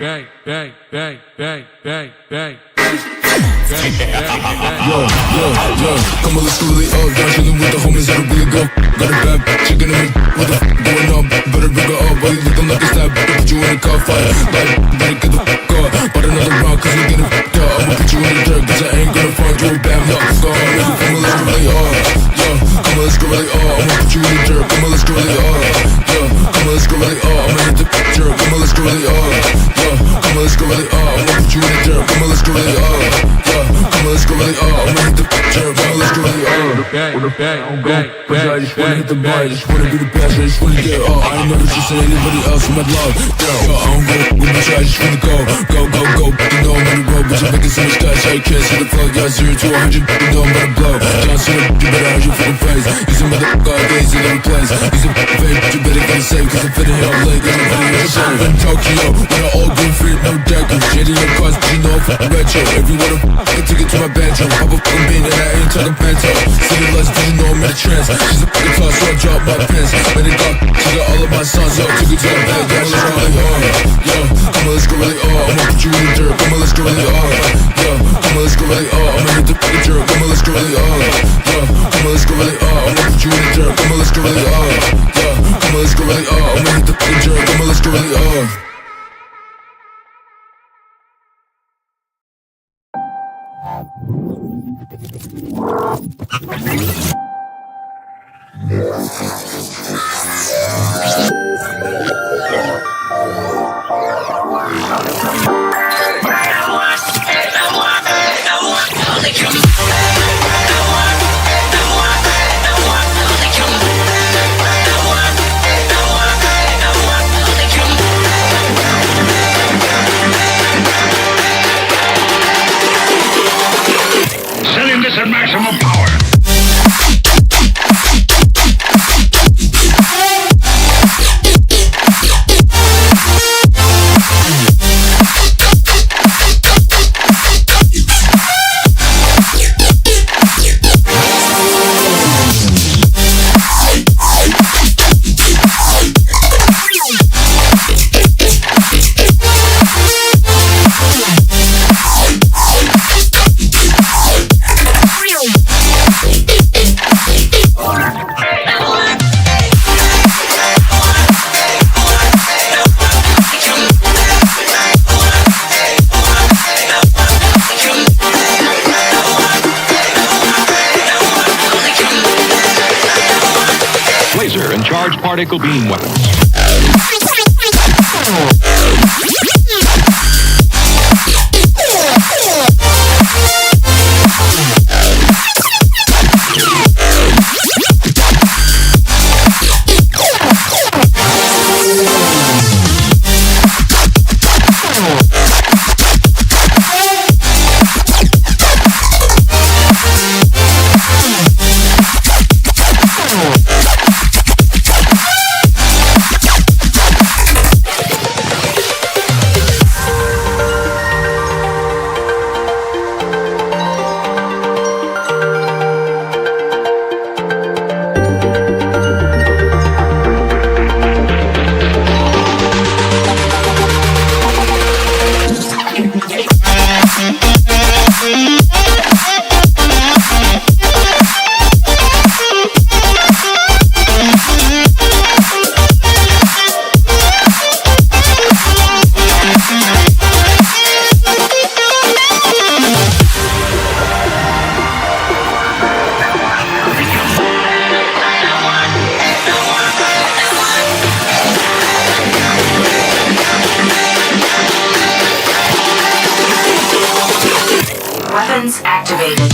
Come on, let's go really up. Down chillin' with the homies that'll really go. Got a bad chicken in me. What the going up? Better bring her up. Why you looking like a stab? Put you in a car fight. Like, better get the fuck up. But another round, cause we get it fucked up. I'ma put you in the dirt, cause I ain't gonna find you a bad luck. Go on, nigga, come on, let's go really hard. Yo, come on, let's go really hard. I'ma put you in the dirt. Come on, let's go really hard. Yo, come on, let's go really hard. I'ma hit the jerk. Come on, let's go really hard. Yo, come on, let's go really hard. I'ma put you in the dirt. Come on, let's go really hard. Yo, come on, let's go really hard. I'ma hit the jerk. Come on, let's go really hard. But I just wanna hit the bar. I just wanna be the best. I just wanna get up. I ain't never just anybody else from my love. Yo, I don't go with my shit. I just wanna go. You know I'm on the road, but you're making so much cash. I can't see the plug. Yeah, 0 to 100. You know I'm about to blow. John Cena, you better hide your fucking face. He's a motherfucker all days in every place. He's a fake, but you better get it safe. Cause I'm fitting here all late. Cause I'm fitting here safe. In Tokyo, with an all green free, no deckers. Shady your cars, but you know I'm fucking retro. If you wanna get a ticket to my bedroom, pop a fucking bean and I ain't talking panto. City lights, but you know I'm in a trance. She's a fucking toss, so I drop my pants. Made it up, she got all of my sons. Yo, took it to the bed, yeah, let's go really hard. Yo, come on, let's go really hard. I'ma put you in the dirt. Come on, let's go really hard. Yo, come on, let's go really hard. I'ma hit the fucking jerk. Come on, let's go really hard. Yo, come on, let's go really hard. I'ma put you in the dirt. Come on, let's go really hard. Yo, come on, let's go really hard. I'ma hit the fucking jerk. Come on, let's go really hard. Setting this at maximum power. Laser and charged particle beam weapons. Weapons activated.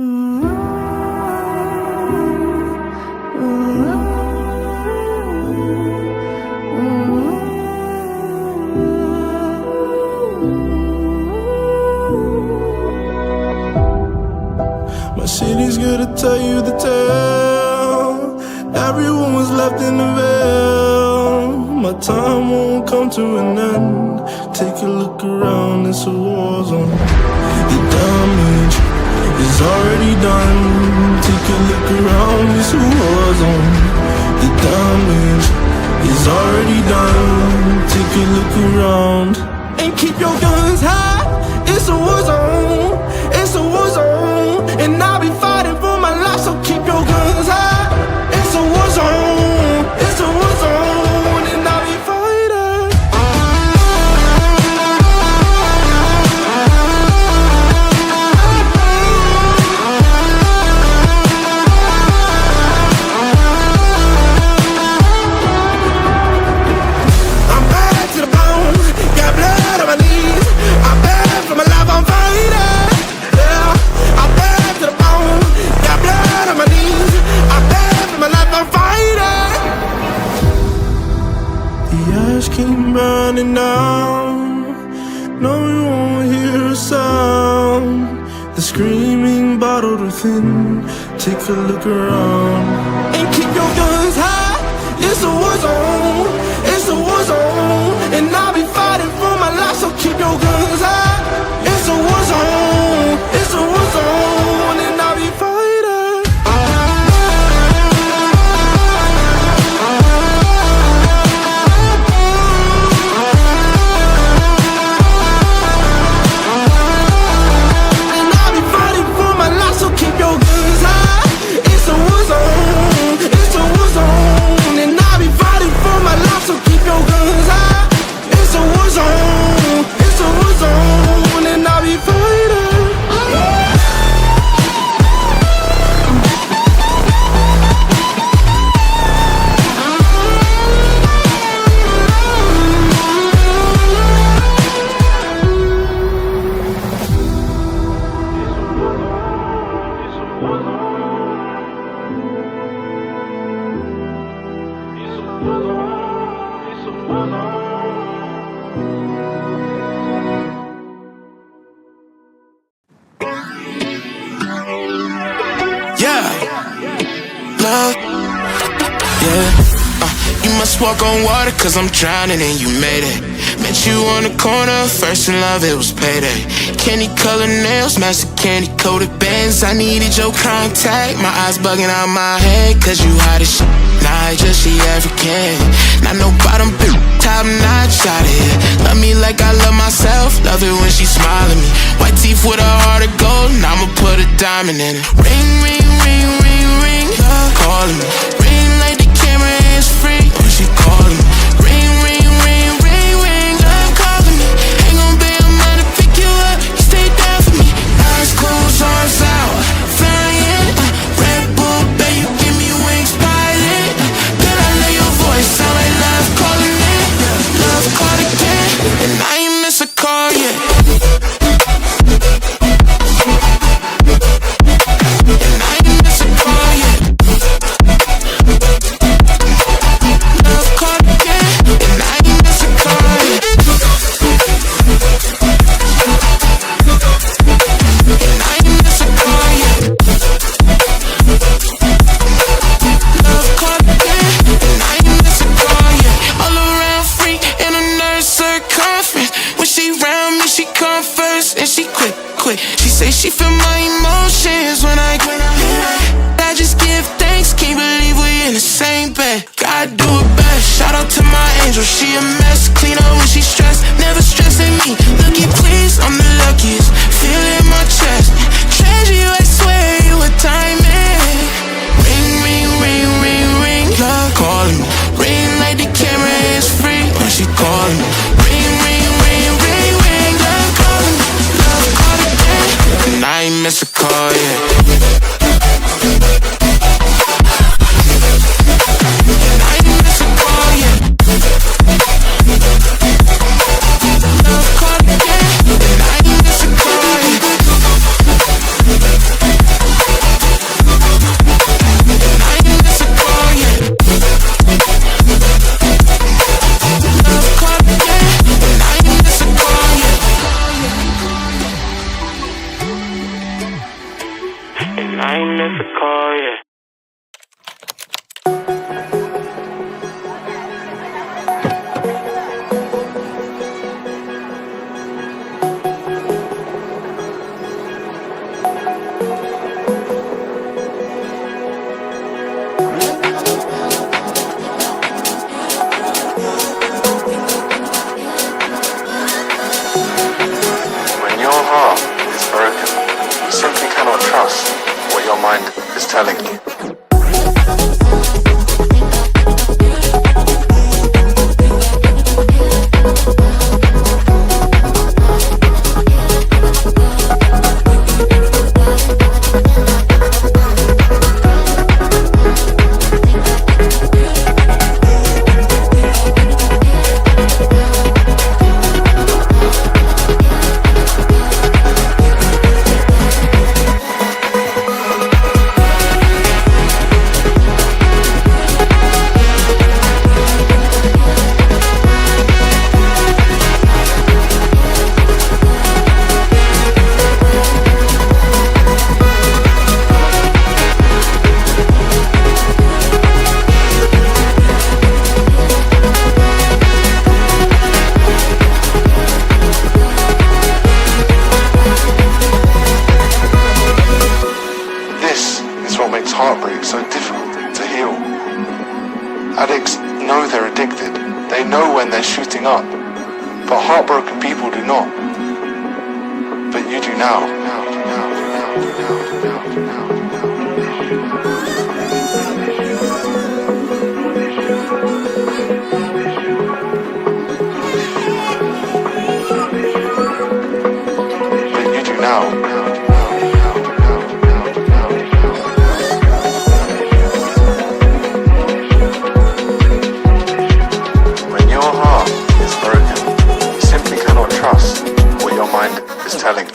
My city's gonna tell you the tale. Everyone was left in the veil. My time won't come to an end. Take a look around, it's a war zone. The damage is already done. Take a look around, it's a war zone. The damage is already done. Take a look around and keep your guns high. It's a war zone. It's a war zone. And I'll be fighting for my life, so keep your guns high. It's a war zone. It's a war zone. And I'll be fighting. I'm bad to the bone. Got blood on my knees. I'm bad for my life, I'm fighting. Keep burning down. No, you won't hear a sound. The screaming bottled within. Take a look around and keep your guns high. It's a war zone. It's a war zone. And I'll be fighting for my life, so keep your guns high. It's a war zone. It's a war zone. And I'll be fighting. Walk on water cause I'm drowning and you made it. Met you on the corner, first in love, it was payday. Candy colored nails, match the candy coated bands. I needed your contact, my eyes bugging out my head. Cause you hot as shit, nah, just she African. Not no bottom bitch, top notch out of here. Love me like I love myself, love it when she smile at me. White teeth with a heart of gold, and I'ma put a diamond in it. Ring, ring, ring, ring, ring, calling me. Ring like the camera is free. She calling me. Ring, ring, ring, ring, ring. Love calling me. Ain't gon' be a man to pick you up. You stay down for me. Eyes closed, arms out. Flying. Red Bull, babe, you give me wings, pilot. Girl, I love your voice. Sound like love calling it. Love called again. And I ain't miss a call yet. And I ain't miss a call yet. She say she feel my emotions when I just give thanks, can't believe we in the same bed. Gotta do it best, shout out to my angel, she a mess. Clean up when she stressed, never stressing me. Looky please, I'm the luckiest, feel it in my chest. Treasure you, I swear you a diamond. Ring, ring, ring, ring, ring. Love calling me, ring like the camera is free. When she calling me, ring, ring, ring, ring, ring. Love calling me, love calling me. And I ain't miss a call yet. And I ain't miss a call yet. is telling you. Heartbreak so difficult to heal. Addicts know they're addicted. They know when they're shooting up. But heartbroken people do not. But you do now. But you do now. Trust what your mind is telling you.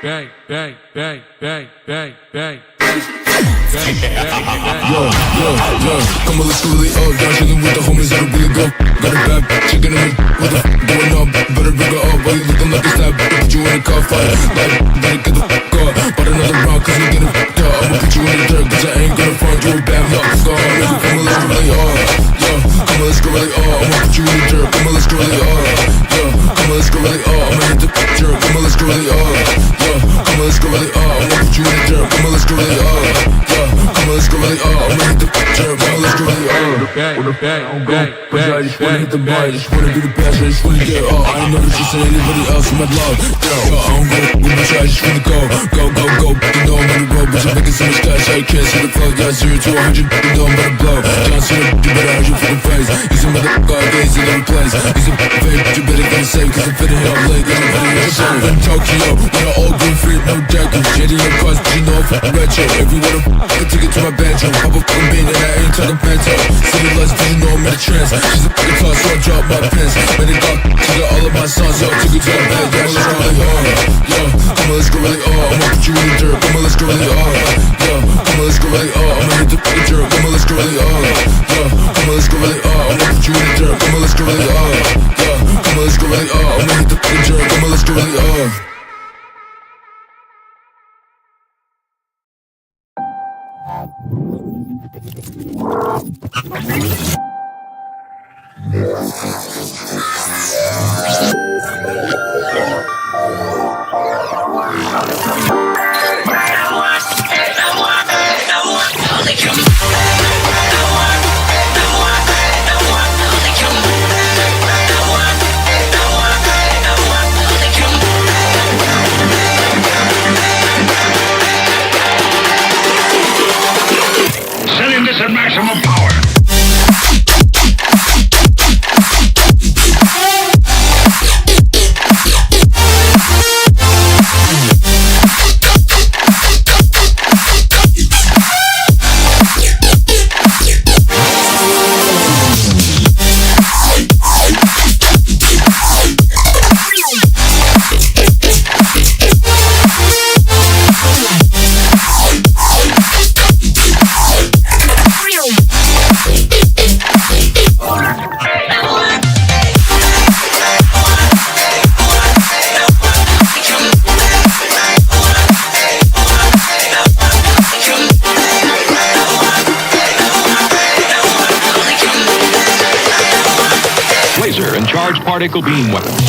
bang, bang, bang, bang, bang, bang. Yo, come on, let's go really up. Down chillin' with the homies that'll really go. Got a bad chicken in the with the going up. Better bring her up while you looking like a stab. Put you in a car fight. Like, better get the fuck up. But another round, cause you get a fucked up. I'ma put you in the dirt, cause I ain't gonna find you a bad luck. Come on, let's go really up. Yo, come on, let's go really up. I'ma put you in the dirt. Come on, let's go really up. Yo, come on, let's go really up. I'ma hit the dirt. Come on, let's go really up. Yo, come on, let's go really up. I'ma put you in the dirt. Come on, let's go really up. Yo, come on, let's go really up. I'ma hit the dirt. Come on, let's go really up. Cause I just wanna hit the bar. I just wanna be the best. I just wanna get up. I ain't never just anybody else in my love. Yo, I don't go with my try. I just wanna go. You know I'm on the road, bitch. I'm making so much cash. I can't see the flow. Yeah, 0 to 100. You know I'm about to blow. John Cena, you better hide your fucking face. He's a motherfucker, gaze in every place. He's a fake, but you better get safe. Cause I'm fitting here, I'm late. Cause I'm fitting here, safe. In Tokyo, with an old green free, no jacket. Shady in cars, but you know I'm fucking retro. If you wanna fucking ticket to my bedroom, pop a fucking bean and I ain't talking panto. City lights, but you know I'm in a trance. She's a fucking toss, so I drop my pants. Made it up, she got all of my songs, yo. Took it to the bed, yeah, let's go really hard. Yo, come on, let's go really hard. I'ma put you in the dirt, come on, let's go really hard. Yo, come on, let's go really hard. I'ma hit the fucking dirt, come on, let's go really hard. Yo, come on, let's go really hard. I'ma put you in the dirt, come on, let's go really hard. Yo, come on, let's go really hard. I'ma hit the fucking dirt, come on, let's go really hard. Setting this at maximum power. Laser and charged particle beam weapons.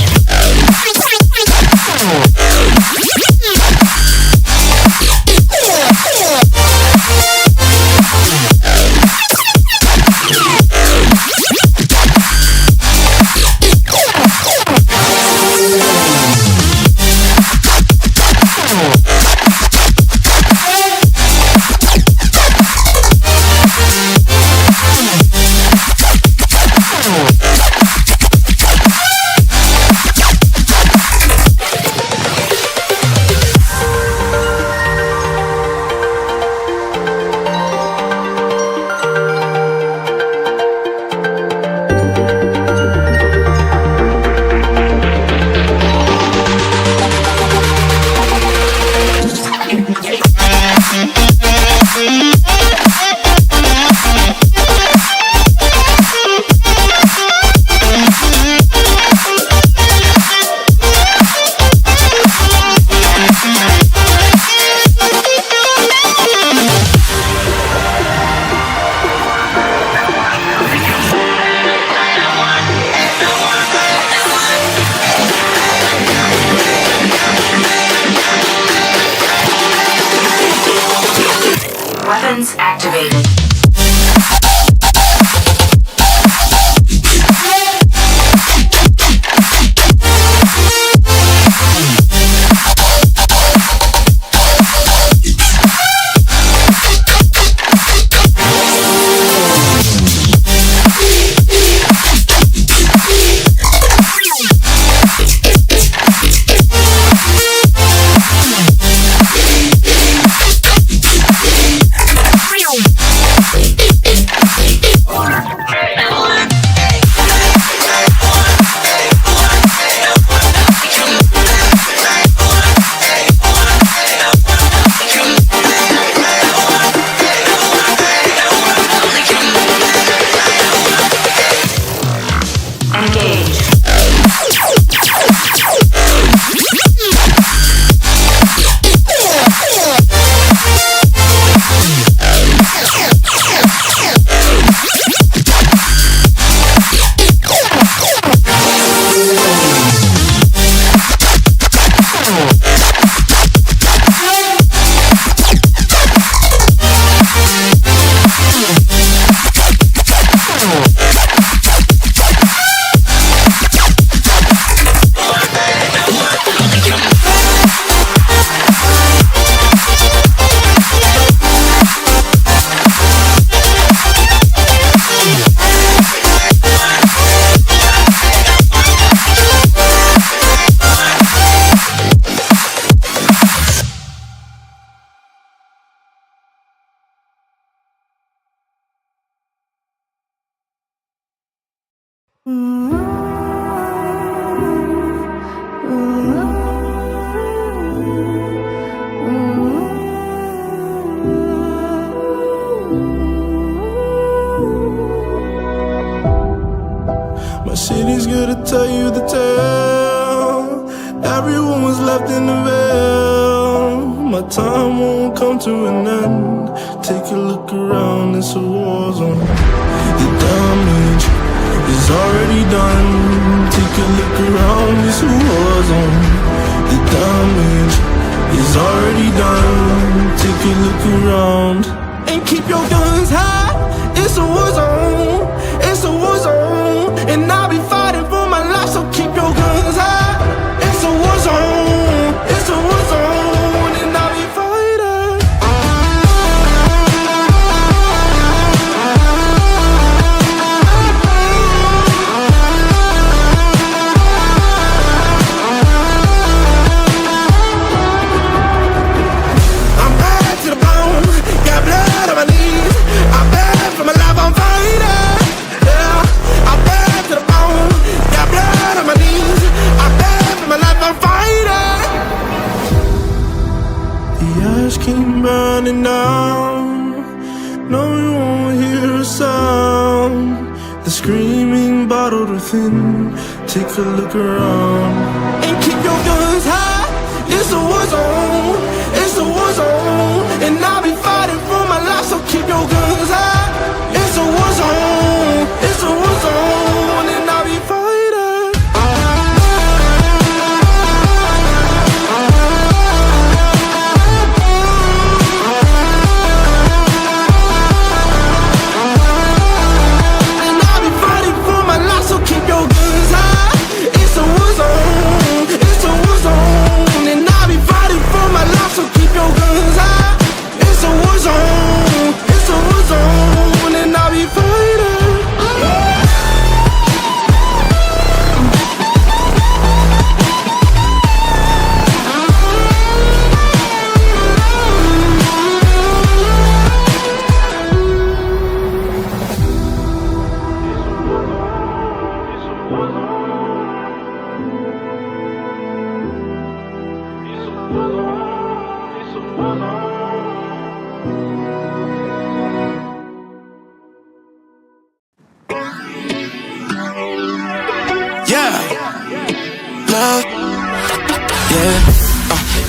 Weapons activated. My city's gonna tell you the tale. Everyone was left in the veil. my time won't come to an end. Take a look around, it's a war zone. The damage is already done. Take a look around, it's a war zone. The damage is already done. Take a look around and keep your guns high. It's a war zone. It's a war zone, and I'll be fighting for my life. So keep your guns high. It's a war zone. It's a war zone, and I'll be fighting. I'm bad to the bone, got blood on my knees. I'm bad for my life, I'm fighting. Yeah, I'm bad to the bone, got blood on my knees. I'm bad for my life, I'm fighting. The ash came burning down. No, you won't hear a sound. The screaming bottled within. Take a look around and keep your guns high. It's a war zone. It's a war zone, and I'll be fighting for my life. So keep your guns high. It's a war zone. It's a war zone, and I'll be fighting. And I'll be fighting for my life. So keep your guns high. It's a war zone. It's a war zone, and I'll be fighting for my life. So keep your guns high. It's a war zone. It's a war zone, and I'll be fighting. Yeah, love, yeah.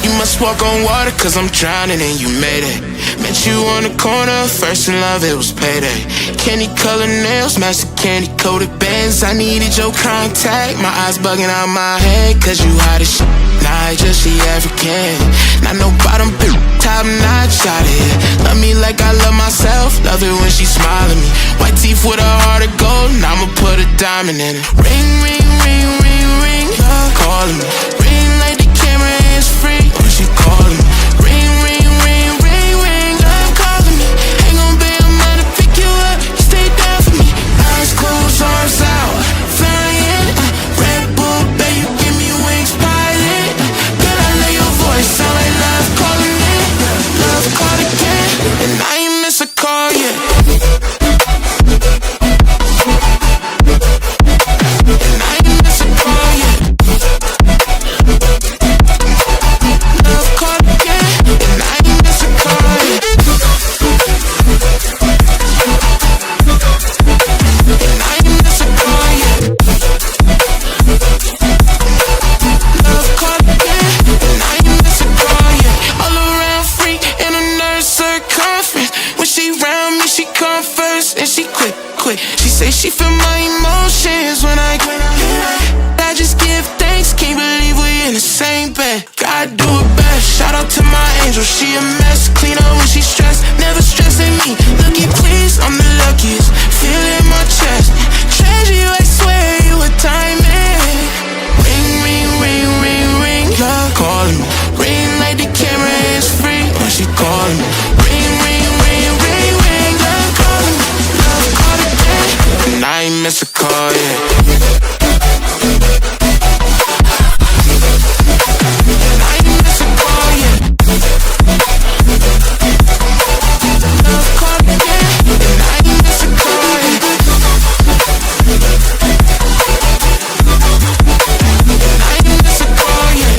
You must walk on water, cause I'm drowning and you made it. Met you on the corner, first in love, it was payday. Candy colored nails, match the candy coated bands. I needed your contact, my eyes bugging out my head. Cause you hot as shit, nah, just she African. Not no bottom bitch, top notch out of here. Love me like I love myself, love it when she smile at me. White teeth with a heart of gold, and I'ma put a diamond in it. Ring, ring, ring, ring, ring, love calling me. Ring like the camera is free, when she calling me. Ring, ring, ring, ring, ring, love calling me. Ain't gon' be a man to pick you up, you stay down for me. Eyes closed, arms out, flying. Red Bull, babe, you give me wings, pilot. Girl, I know your voice, sound like love calling me. Love called again, and I ain't miss a call yet. And I ain't miss a call yet. Love called again, and I ain't miss a call yet. And I ain't miss a call yet. Love called again, and I ain't miss a call yet. All around free in a nurse circumference. When she round me, she come first, and she quick. She say she feel my emotions when I just give thanks, can't believe we in the same bed. God do it best, shout out to my angel, she a mess. Clean up when she stressed, never stressing me. Looky please, I'm the luckiest, feel it in my chest. Treasure you, I swear you a diamond. Ring, ring, ring, ring, ring, love calling me. Ring like the camera is free, when she calling me. Ring, ring, ring, ring, ring, love calling me. Love calling again, and I ain't miss a call yet. And I ain't miss a call yet. Love calling again, and I ain't miss a call yet. And I ain't miss a call yet.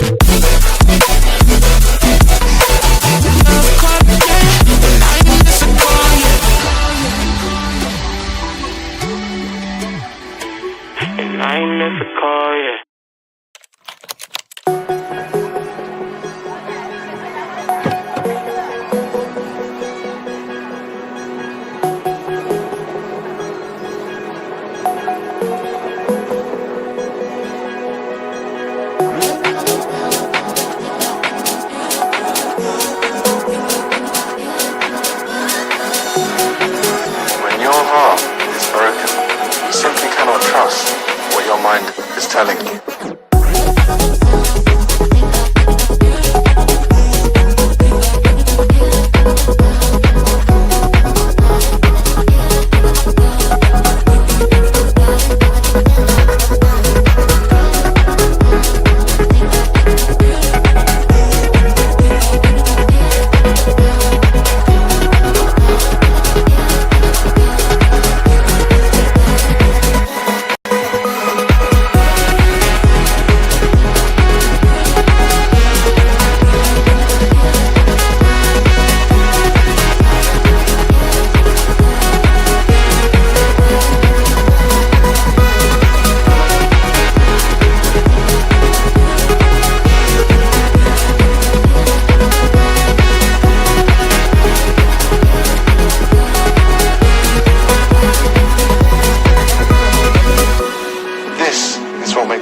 telling you.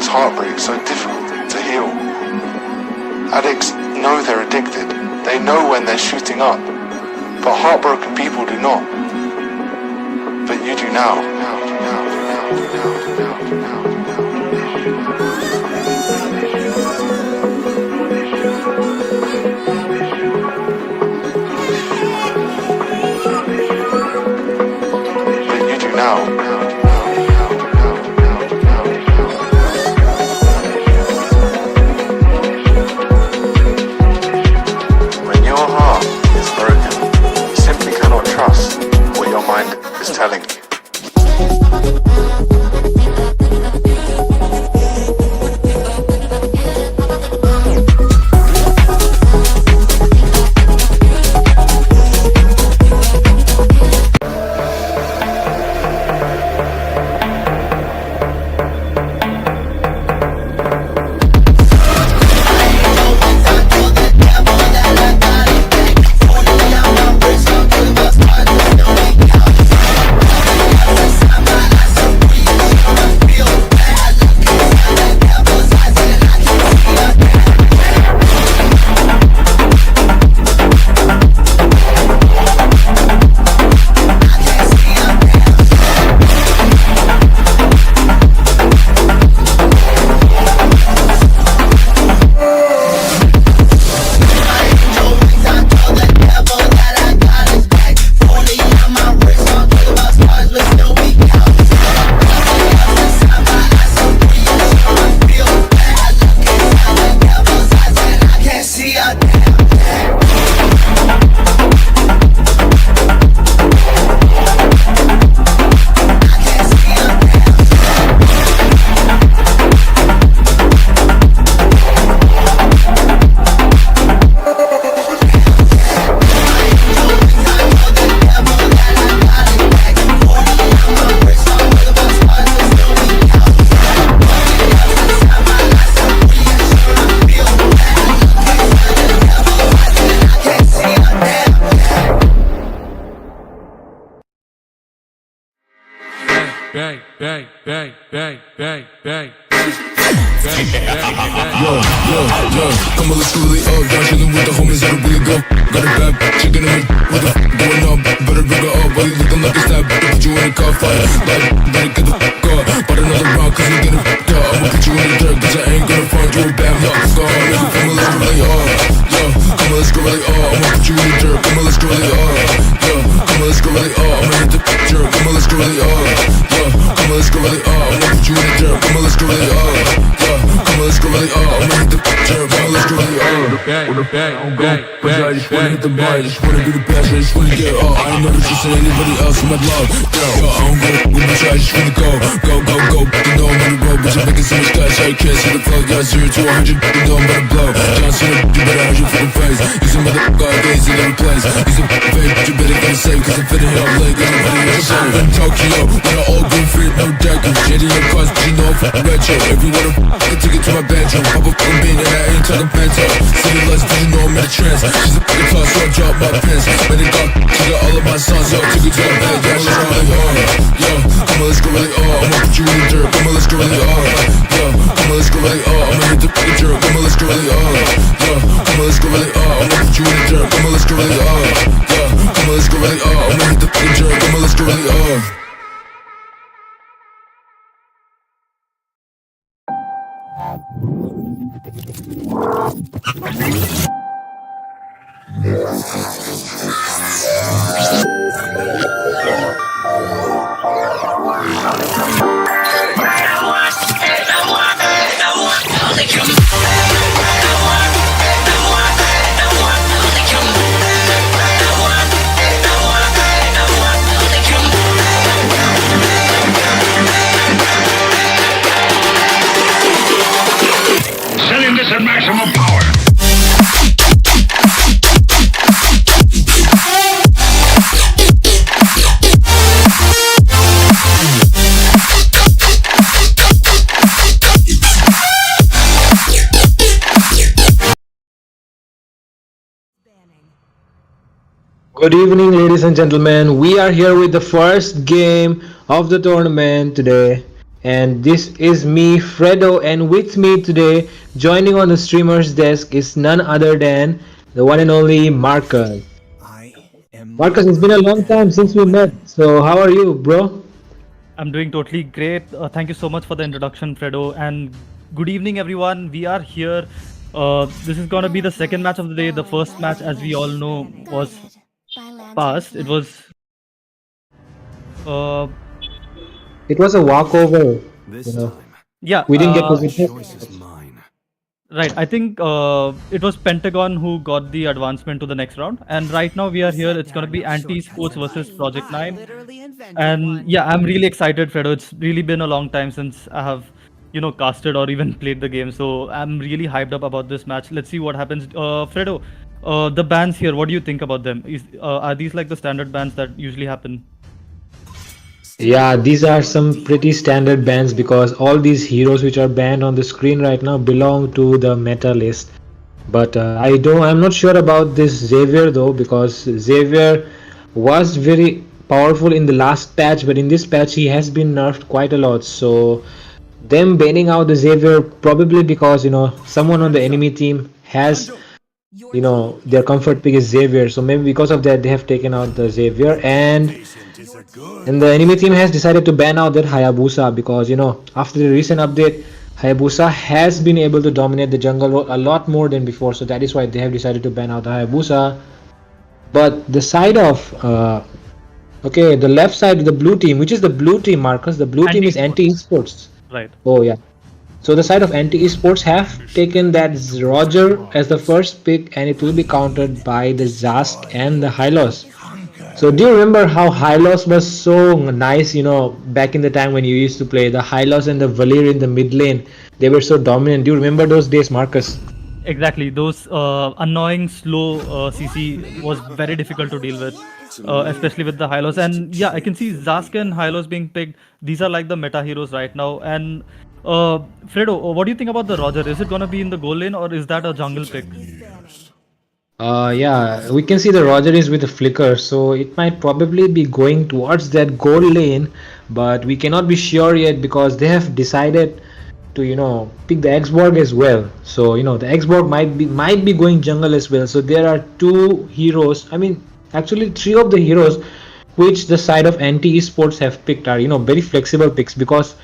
Heartbreak so difficult to heal. Addicts know they're addicted. They know when they're shooting up. But heartbroken people do not. But you do now. But you do now. Telling you. bang, bang, bang, bang, bang, bang. Yo, come on, let's go really up. Down chillin' with the homies, that'll really go. Got a bad chicken in it, with the going up. Better bring her up, while you looking like a stab. Put you in a car fight, like, better get the fuck up. But another round, cause you get a fuck up. I'ma put you in the dirt, cause I ain't gonna find you a bad luck. Come on, let's go really up. Yo, come on, let's go really up. I'ma put you in the dirt, come on, let's go really up. Yo, come on, let's go really up. I'ma hit the picture, come on, let's go really up. Yo, come on, let's go really up. I'ma put you in the dirt, come on, let's go really up. Yo, come on, let's go really up. I'ma hit the picture, come on, let's go really up. I just wanna hit the bar, I just wanna be the best, I just wanna get up. I ain't never trusted anybody else in my love. Yo, I don't go with my try, I just wanna go. You know I'm on the road, bitch, I'm making so much cash, I can't see the flow. Yeah, 0 to 100, you know I'm about to blow. John Cena, you better have your fucking face. You some motherfucker, gaze in every place. You some fake, but you better get it safe, cause I'm fitting here, I'm late, cause I'm fitting here, safe. In Tokyo, with an old green free, no deckers. Shady in cars, but you know I'm fucking retro. If you wanna fucking ticket to my bedroom, pop a fucking bean, and I ain't talking phantom. City lights, but you know I'm in a trance. She's a fucking toss, so I drop my pants. Man, they got, she got all of my songs, yo, took it to the bed, yeah, she's really hard. Yo, come on, let's go really hard. I'ma put you in the dirt, come on, let's go really hard. Yo, come on, let's go really hard. I'ma hit the fucking dirt, come on, let's go really hard. Yo, come on, let's go really hard. I'ma put you in the dirt, come on, let's go really hard. Yo, come on, let's go really hard. I'ma hit the fucking dirt, come on, let's go really hard. Setting this at maximum power. Good evening, ladies and gentlemen. We are here with the first game of the tournament today. And this is me, Fredo, and with me today, joining on the streamer's desk is none other than the one and only Marcus. Marcus, it's been a long time since we met. So, how are you, bro? I'm doing totally great. Thank you so much for the introduction, Fredo. And good evening, everyone. We are here. This is going to be the second match of the day. The first match, as we all know, was past. It was. It was a walkover. Yeah. We didn't get to witness. Right. I think it was Pentagon who got the advancement to the next round. And right now we are here. It's going to be Anti-Sports versus Project 9. And yeah, I'm really excited, Fredo. It's really been a long time since I have, casted or even played the game. So I'm really hyped up about this match. Let's see what happens. Fredo, the bans here, what do you think about them? Are these like the standard bans that usually happen? Yeah, these are some pretty standard bans because all these heroes which are banned on the screen right now belong to the meta list. But I'm not sure about this Xavier though, because Xavier was very powerful in the last patch, but in this patch he has been nerfed quite a lot. So them banning out the Xavier probably because someone on the enemy team has their comfort pick is Xavier, so maybe because of that they have taken out the Xavier, and the enemy team has decided to ban out that Hayabusa because after the recent update Hayabusa has been able to dominate the jungle a lot more than before, so that is why they have decided to ban out the Hayabusa. But the side of the left side, the blue team, which is the blue team, Marcus, the blue team is Anti-Esports. Right. Oh yeah. So the side of Anti-Esports have taken that Roger as the first pick, and it will be countered by the Zask and the Hylos. So do you remember how Hylos was so nice, back in the time when you used to play the Hylos and the Valir in the mid lane? They were so dominant. Do you remember those days, Marcus? Exactly. Those annoying slow CC was very difficult to deal with, especially with the Hylos. And yeah, I can see Zask and Hylos being picked. These are like the meta heroes right now. And Fredo, what do you think about the Roger? Is it going to be in the goal lane or is that a jungle pick? Yeah, we can see the Roger is with a flicker, so it might probably be going towards that goal lane, but we cannot be sure yet because they have decided to pick the Xborg as well. So the Xborg might be going jungle as well. So there are two heroes, actually three of the heroes which the side of Anti-Esports have picked are very flexible picks, because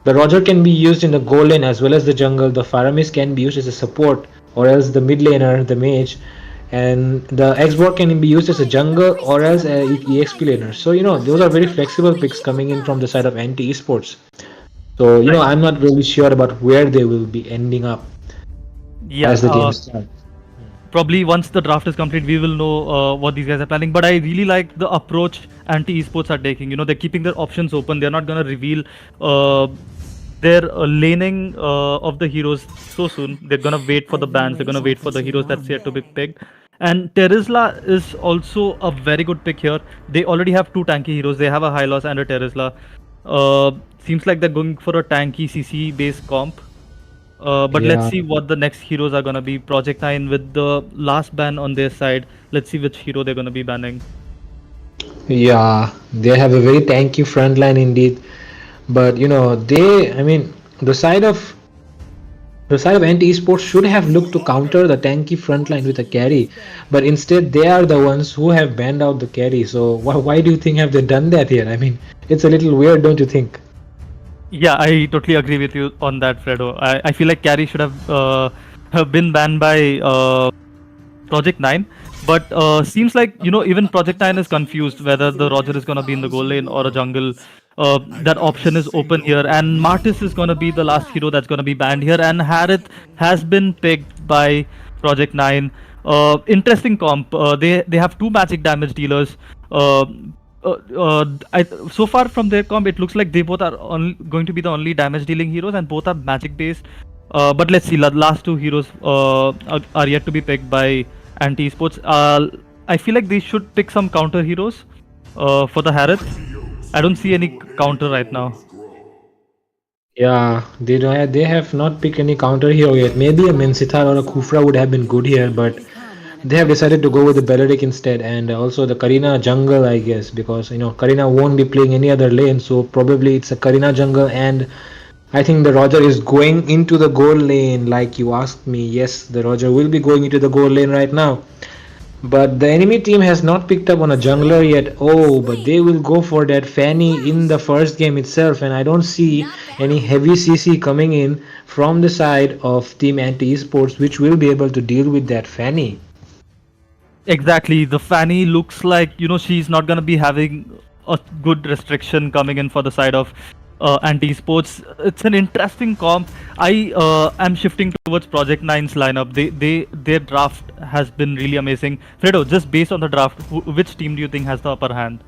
the Roger can be used in the goal lane as well as the jungle. The Faramis can be used as a support, or else the mid laner, the mage, and the Xborg can be used as a jungle or as a EXP laner. So those are very flexible picks coming in from the side of Anti-Esports. So I'm not really sure about where they will be ending up as the game starts. Probably once the draft is complete, we will know what these guys are planning. But I really like the approach Anti-Esports are taking. They're keeping their options open. They're not going to reveal their laning of the heroes so soon. They're going to wait for the bans. They're going to wait for the heroes that's yet to be picked. And Terizla is also a very good pick here. They already have two tanky heroes. They have a Hylos and a Terizla. Seems like they're going for a tanky CC based comp. But let's see what the next heroes are gonna be. Project 9 with the last ban on their side. Let's see which hero they're gonna be banning. Yeah, they have a very tanky front line indeed. But the side of Anti-Esports should have looked to counter the tanky front line with a carry, but instead they are the ones who have banned out the carry. So why do you think have they done that here? It's a little weird, don't you think? Yeah, I totally agree with you on that, Fredo. I feel like carry should have have been banned by Project 9. But seems like, even Project 9 is confused whether the Roger is going to be in the goal lane or a jungle. That option is open here, and Martis is going to be the last hero that's going to be banned here, and Harith has been picked by Project 9. Interesting comp. They have two magic damage dealers. So far from their comp, it looks like they both are going to be the only damage dealing heroes, and both are magic based. But let's see. The last two heroes are yet to be picked by Anti Esports. I feel like they should pick some counter heroes for the Harith. I don't see any counter right now. Yeah, they have not picked any counter hero yet. Maybe a Mensitar or a Kufra would have been good here, but they have decided to go with the Belleric instead, and also the Karina jungle, I guess, because Karina won't be playing any other lane, so probably it's a Karina jungle, and I think the Roger is going into the goal lane, like you asked me. Yes, the Roger will be going into the goal lane right now. But the enemy team has not picked up on a jungler yet. Oh, but they will go for that Fanny in the first game itself, and I don't see any heavy CC coming in from the side of Team Anti Esports, which will be able to deal with that Fanny. Exactly. The Fanny looks like, she's not going to be having a good restriction coming in for the side of Anti Sports. It's an interesting comp. I am shifting towards Project 9's lineup. Their draft has been really amazing. Fredo, just based on the draft, which team do you think has the upper hand?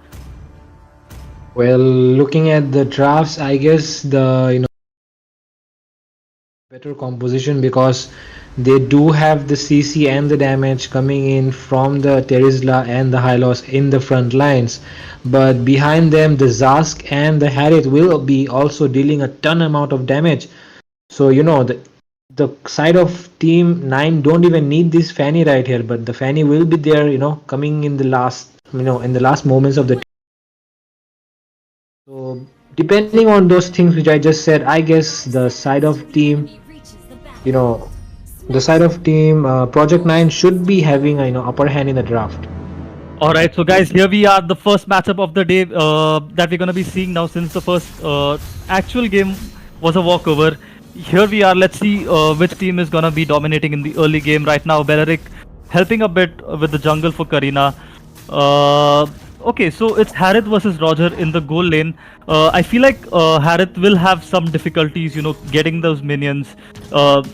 Well, looking at the drafts, I guess the better composition, because they do have the CC and the damage coming in from the Terizla and the Hylos in the front lines, but behind them the Zask and the Harith will be also dealing a ton amount of damage. So the side of Team 9 don't even need this Fanny right here, but the Fanny will be there, coming in the last moments of the. So depending on those things which I just said, I guess the side of team, Project 9 should be having upper hand in the draft. All right, so guys, here we are, the first matchup of the day that we're gonna be seeing now, since the first actual game was a walkover. Here we are. Let's see which team is gonna be dominating in the early game right now. Belleric helping a bit with the jungle for Karina. Okay, so it's Harith versus Roger in the goal lane. I feel like Harith will have some difficulties, getting those minions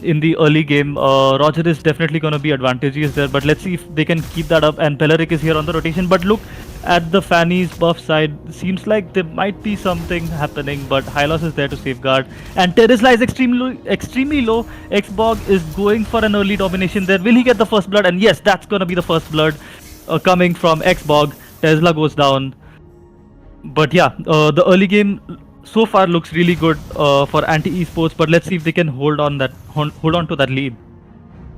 in the early game. Roger is definitely going to be advantageous there, but let's see if they can keep that up. And Belleric is here on the rotation. But look at the Fanny's buff side. Seems like there might be something happening, but Hylos is there to safeguard. And Terizla is extremely low. Xbog is going for an early domination there. Will he get the first blood? And yes, that's going to be the first blood coming from Xbog. Tesla goes down. But yeah, the early game so far looks really good for Anti Esports, but let's see if they can hold on to that lead.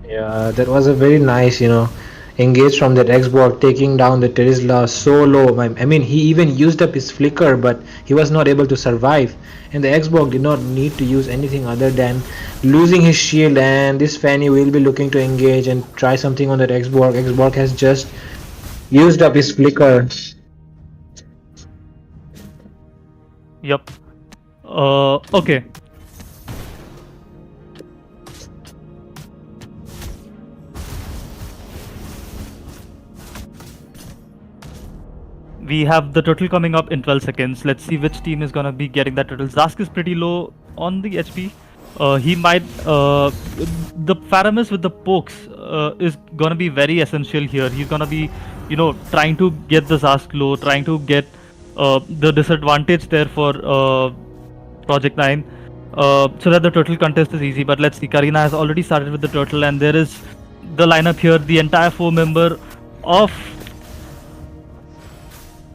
Yeah, that was a very nice, engage from that Xbox, taking down the Terizla so low. I mean, he even used up his flicker, but he was not able to survive. And the Xbox did not need to use anything other than losing his shield. And this Fanny will be looking to engage and try something on that Xbox. Xbox has just used up his flicker. Yep. Okay. We have the turtle coming up in 12 seconds. Let's see which team is gonna be getting that turtle. Zask is pretty low on the HP. He might the Faramis with the pokes is gonna be very essential here. He's gonna be trying to get the Zask low, trying to get the disadvantage there for Project 9 so that the turtle contest is easy. But let's see, Karina has already started with the turtle, and there is the lineup here. The entire 4 member of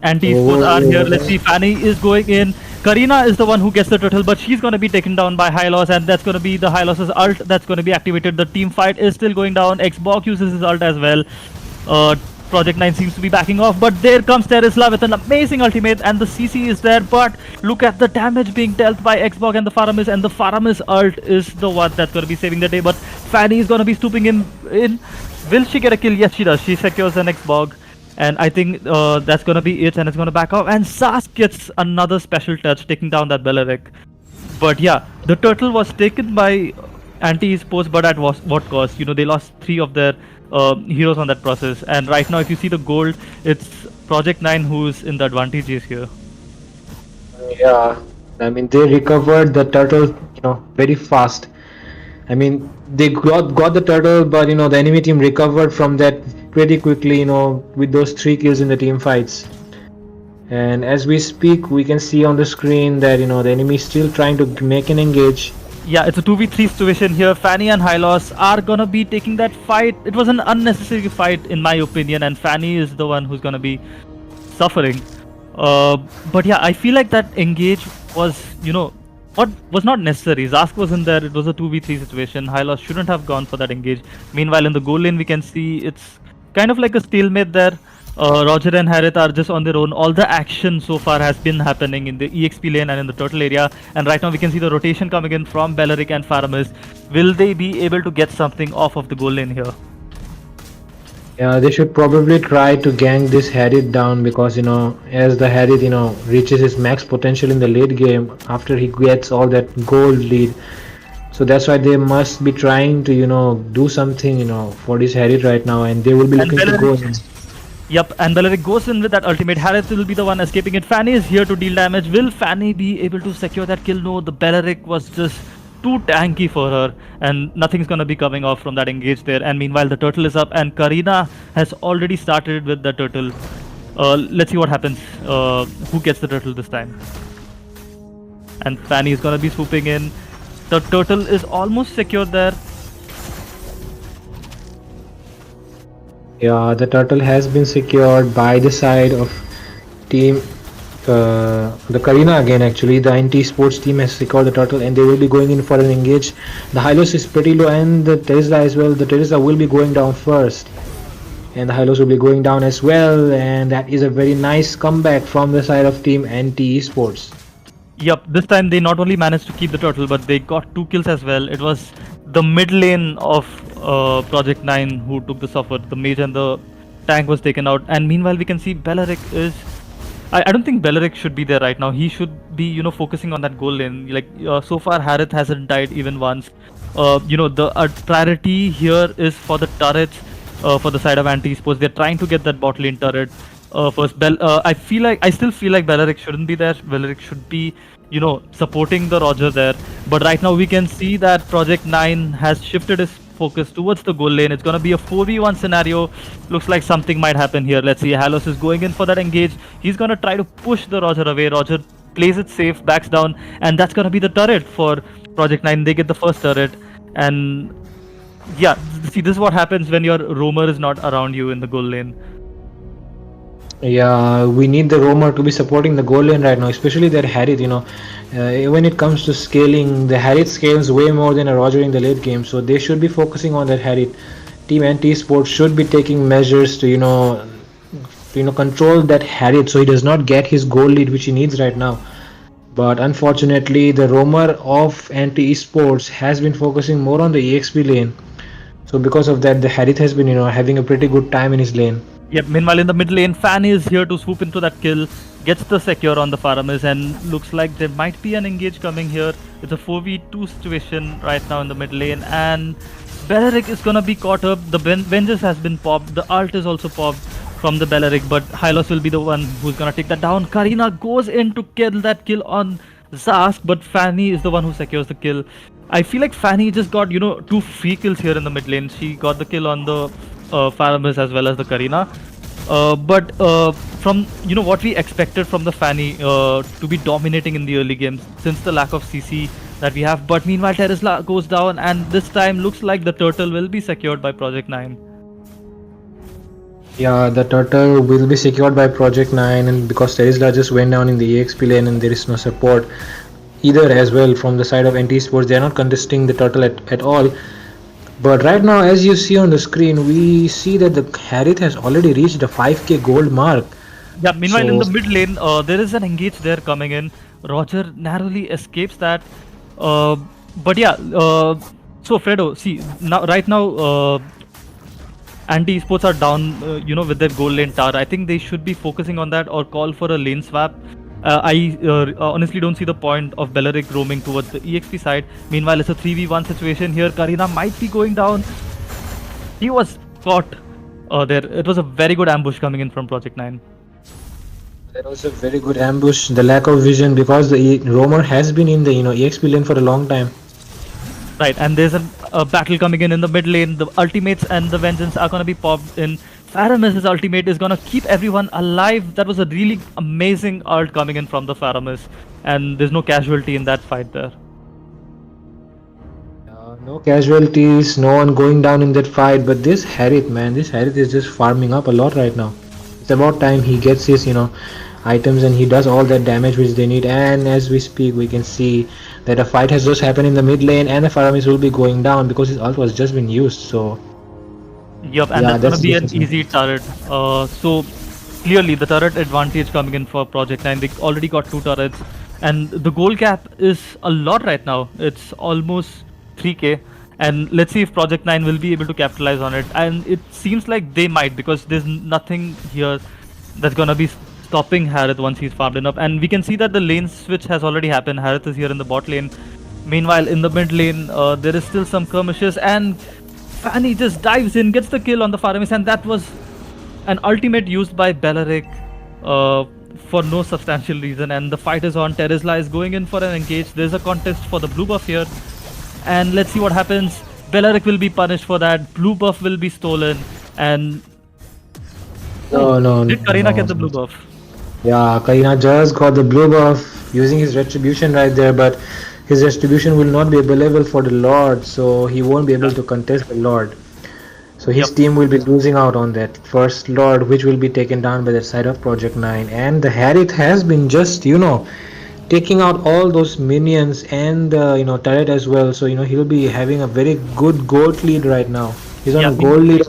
Anti Esports are here. Let's see, Fanny is going in. Karina is the one who gets the turtle, but she's going to be taken down by Hylos, and that's going to be the Hylos' ult that's going to be activated. The team fight is still going down. Xbox uses his ult as well. Project 9 seems to be backing off, but there comes Terizla with an amazing ultimate, and the CC is there, but look at the damage being dealt by Xbox and the Faramis, and the Faramis ult is the one that's going to be saving the day. But Fanny is going to be stooping in. Will she get a kill? Yes, she does. She secures an Xbox. And I think that's going to be it, and it's going to back off. And Sask gets another special touch, taking down that Belleric. But yeah, the turtle was taken by anti-esports, but at what cost? You know, they lost 3 of their heroes on that process, and right now, if you see the gold, it's Project 9 who's in the advantages here. Yeah, I mean they recovered the turtle, very fast. I mean they got the turtle, but the enemy team recovered from that pretty quickly. With those 3 kills in the team fights. And as we speak, we can see on the screen that the enemy is still trying to make an engage. Yeah, it's a 2v3 situation here. Fanny and Hylos are gonna be taking that fight. It was an unnecessary fight, in my opinion, and Fanny is the one who's gonna be suffering. But yeah, I feel like that engage was, what was not necessary. Zask was in there. It was a 2v3 situation. Hylos shouldn't have gone for that engage. Meanwhile, in the goal lane, we can see it's kind of like a stalemate there. Roger and Harith are just on their own. All the action so far has been happening in the EXP lane and in the turtle area. And right now we can see the rotation coming in from Beleric and Faramis. Will they be able to get something off of the goal lane here? Yeah, they should probably try to gank this Harith down because as the Harith reaches his max potential in the late game after he gets all that gold lead. So that's why they must be trying to do something for this Harith right now, and they will be looking to go in. Yep, and Beleric goes in with that ultimate. Harith will be the one escaping it. Fanny is here to deal damage. Will Fanny be able to secure that kill? No, the Beleric was just too tanky for her, and nothing's gonna be coming off from that engage there. And meanwhile, the turtle is up, and Karina has already started with the turtle. Let's see what happens. Who gets the turtle this time? And Fanny is gonna be swooping in. The turtle is almost secured there. Yeah, the turtle has been secured by the side of team. The Karina again, actually, the anti-sports team has secured the turtle, and they will be going in for an engage. The Hylos is pretty low, and the Tesla as well. The Tesla will be going down first, and the Hylos will be going down as well. And that is a very nice comeback from the side of team anti-esports. Yep, this time they not only managed to keep the turtle, but they got 2 kills as well. It was the mid lane of Project 9 who took the suffer. The mage and the tank was taken out. And meanwhile, we can see Beleric is... I don't think Beleric should be there right now. He should be, focusing on that goal lane. Like, so far, Harith hasn't died even once. The priority here is for the turrets for the side of anti-esports. They're trying to get that bot lane turret. First, I still feel like Beleric shouldn't be there. Beleric should be, supporting the Roger there. But right now we can see that Project 9 has shifted his focus towards the goal lane. It's gonna be a 4v1 scenario. Looks like something might happen here. Let's see. Halos is going in for that engage. He's gonna try to push the Roger away. Roger plays it safe, backs down, and that's gonna be the turret for Project 9. They get the first turret, and yeah, see, this is what happens when your roamer is not around you in the goal lane. Yeah, we need the roamer to be supporting the goal lane right now, especially that Harith. When it comes to scaling, the Harith scales way more than a Roger in the late game, so they should be focusing on that Harith. Team anti-sports should be taking measures to control that Harith so he does not get his goal lead which he needs right now. But unfortunately, the roamer of anti-esports has been focusing more on the EXP lane. So because of that, the Harith has been having a pretty good time in his lane. Yep, meanwhile in the mid lane, Fan is here to swoop into that kill, gets the secure on the Faramis, and looks like there might be an engage coming here. It's a 4v2 situation right now in the mid lane, and Beleric is gonna be caught up. The Vengeance has been popped, the ult is also popped from the Beleric, but Hylos will be the one who's gonna take that down. Karina goes in to kill that kill on Zask, but Fanny is the one who secures the kill. I feel like Fanny just got, 2 free kills here in the mid lane. She got the kill on the Faramis as well as the Karina. But from what we expected from the Fanny to be dominating in the early games since the lack of CC that we have. But meanwhile, Terisla goes down, and this time looks like the turtle will be secured by Project 9. Yeah, the turtle will be secured by Project 9, and because Terisla just went down in the EXP lane and there is no support either as well from the side of anti-sports, they are not contesting the turtle at all. But right now, as you see on the screen, we see that the Harith has already reached the 5k gold mark. Yeah, meanwhile in the mid lane, there is an engage there coming in. Roger narrowly escapes that. But yeah, so Fredo, see, right now, anti-esports are down, with their gold lane tower. I think they should be focusing on that or call for a lane swap. I honestly don't see the point of Belleric roaming towards the EXP side. Meanwhile, it's a 3v1 situation here. Karina might be going down. He was caught there. It was a very good ambush coming in from Project 9. That was a very good ambush. The lack of vision, because the roamer has been in the EXP lane for a long time. Right, and there's a battle coming in the mid lane. The ultimates and the vengeance are gonna be popped in. Faramis' ultimate is gonna keep everyone alive. That was a really amazing ult coming in from the Faramis, and there's no casualty in that fight there. No casualties, no one going down in that fight. But this Harith, man, this Harith is just farming up a lot right now. It's about time he gets his items and he does all that damage which they need. And as we speak, we can see that a fight has just happened in the mid lane, and the Faramis will be going down because his ult was just been used. So Yup, and yeah, that's gonna be an that's easy turret. So clearly the turret advantage coming in for Project 9. They already got 2 turrets, and the goal cap is a lot right now. It's almost 3k, and let's see if Project 9 will be able to capitalize on it. And it seems like they might, because there's nothing here that's gonna be stopping Harith once he's farmed enough. And we can see that the lane switch has already happened. Harith is here in the bot lane. Meanwhile, in the mid lane, there is still some skirmishes, and Fanny just dives in, gets the kill on the Faramis, and that was an ultimate used by Belleric for no substantial reason. And the fight is on. Terizla is going in for an engage. There's a contest for the blue buff here, and let's see what happens. Belleric will be punished for that. Blue buff will be stolen, and no. did Karina no. get the blue buff? Yeah, Karina just got the blue buff using his retribution right there, but his retribution will not be available for the Lord, so he won't be able to contest the Lord. So his team will be losing out on that first Lord, which will be taken down by the side of Project 9. And the Harith has been just, taking out all those minions and the turret as well. So he'll be having a very good gold lead right now. He's on a gold lead.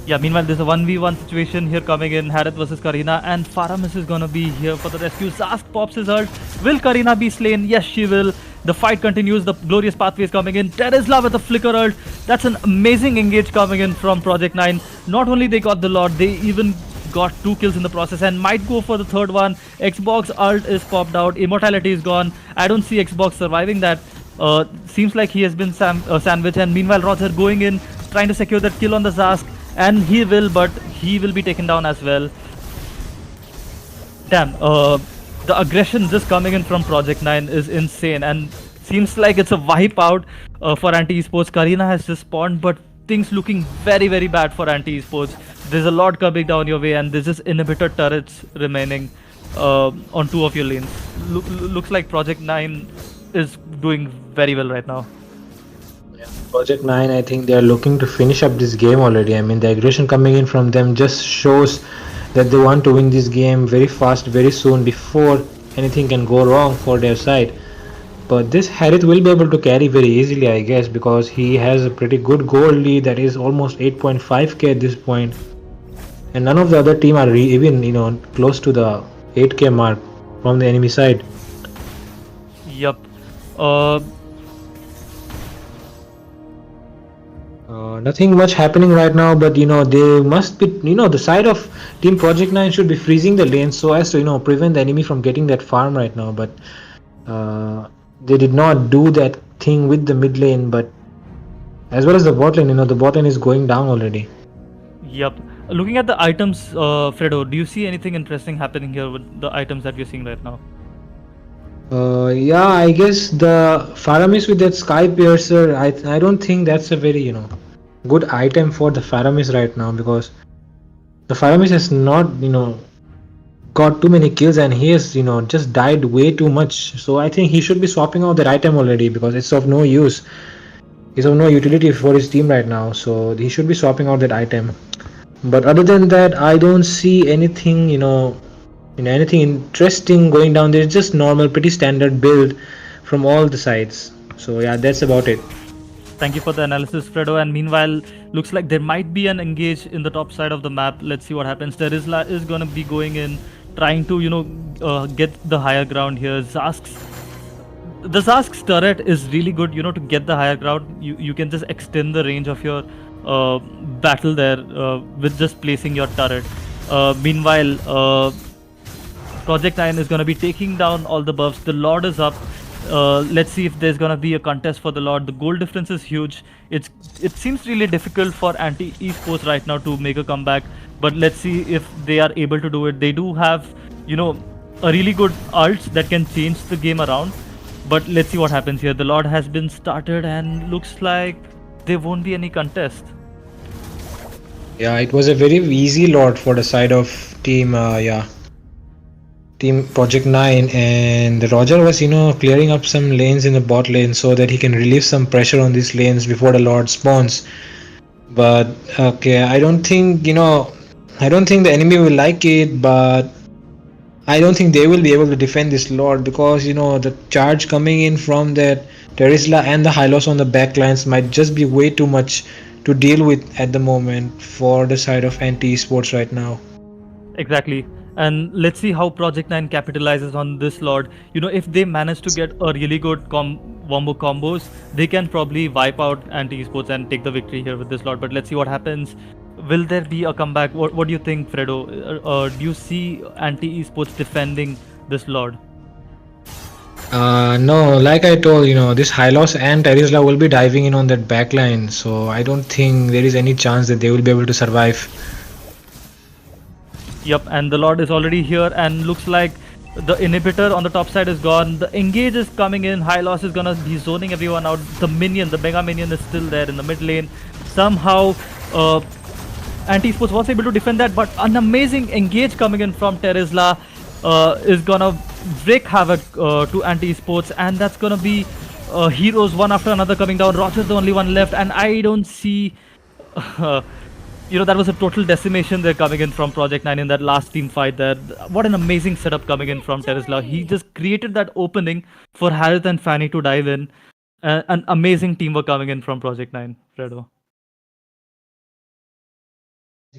Yeah, meanwhile, there's a 1v1 situation here coming in. Harith versus Karina, and Faramis is gonna be here for the rescue. Zask pops his ult. Will Karina be slain? Yes, she will. The fight continues. The glorious pathway is coming in. Terizla with a flicker ult. That's an amazing engage coming in from Project 9. Not only they got the Lord, they even got 2 kills in the process and might go for the third one. Xbox ult is popped out. Immortality is gone. I don't see Xbox surviving that. Seems like he has been sandwiched. And meanwhile, Roger going in, trying to secure that kill on the Zask. And he will, but he will be taken down as well. Damn, the aggression just coming in from Project 9 is insane, and seems like it's a wipe out for anti-esports. Karina has just spawned, but things looking very, very bad for anti-esports. There's a lot coming down your way, and there's just inhibitor turrets remaining on 2 of your lanes. Looks like Project 9 is doing very well right now. Project 9, I think they are looking to finish up this game already. I mean, the aggression coming in from them just shows that they want to win this game very fast, very soon, before anything can go wrong for their side. But this Harith will be able to carry very easily, I guess, because he has a pretty good gold lead that is almost 8.5k at this point. And none of the other team are even, close to the 8k mark from the enemy side. Yup. Nothing much happening right now, but they must be, the side of Team Project 9 should be freezing the lanes so as to prevent the enemy from getting that farm right now. But they did not do that thing with the mid lane, but as well as the bot lane, the bot lane is going down already. Yep. Looking at the items, Fredo, do you see anything interesting happening here with the items that we're seeing right now? Yeah, I guess the Faramis with that Sky Piercer, I don't think that's a very, good item for the Faramis right now, because the Faramis has not, got too many kills, and he has, just died way too much. So I think he should be swapping out that item already, because it's of no use. It's of no utility for his team right now, so he should be swapping out that item. But other than that, I don't see anything, anything interesting going down. There's just normal, pretty standard build from all the sides. So yeah, that's about it. Thank you for the analysis, Fredo. And meanwhile, looks like there might be an engage in the top side of the map. Let's see what happens. Terizla is gonna be going in, trying to get the higher ground here. The Zask's turret is really good, to get the higher ground. You can just extend the range of your battle there with just placing your turret. Meanwhile, Project 9 is going to be taking down all the buffs. The Lord is up. Let's see if there's going to be a contest for the Lord. The goal difference is huge. It seems really difficult for anti esports right now to make a comeback, but let's see if they are able to do it. They do have, a really good ults that can change the game around, but let's see what happens here. The Lord has been started and looks like there won't be any contest. Yeah, it was a very easy lot for the side of Team Project 9, and Roger was, clearing up some lanes in the bot lane so that he can relieve some pressure on these lanes before the Lord spawns. But okay, I don't think the enemy will like it, but I don't think they will be able to defend this Lord, because the charge coming in from that Terisla and the Hylos on the backlines might just be way too much to deal with at the moment for the side of anti esports right now. Exactly. And let's see how Project 9 capitalizes on this Lord. If they manage to get a really good wombo combos, they can probably wipe out anti esports and take the victory here with this Lord. But let's see what happens. Will there be a comeback? What do you think, Fredo? Do you see anti esports defending this Lord? No, like I told, this Hylos and Terisla will be diving in on that backline, so I don't think there is any chance that they will be able to survive. Yep, and the Lord is already here, and looks like the inhibitor on the top side is gone. The engage is coming in. Hylos is gonna be zoning everyone out. The mega minion is still there in the mid lane. Somehow, Anti-Esports was able to defend that, but an amazing engage coming in from Terisla is gonna wreak havoc to Anti-Esports, and that's gonna be heroes one after another coming down. Roger's the only one left, and I don't see... that was a total decimation there coming in from Project 9 in that last team fight there. What an amazing setup coming in from Terisla. He just created that opening for Harith and Fanny to dive in. An amazing teamwork coming in from Project 9, Fredo.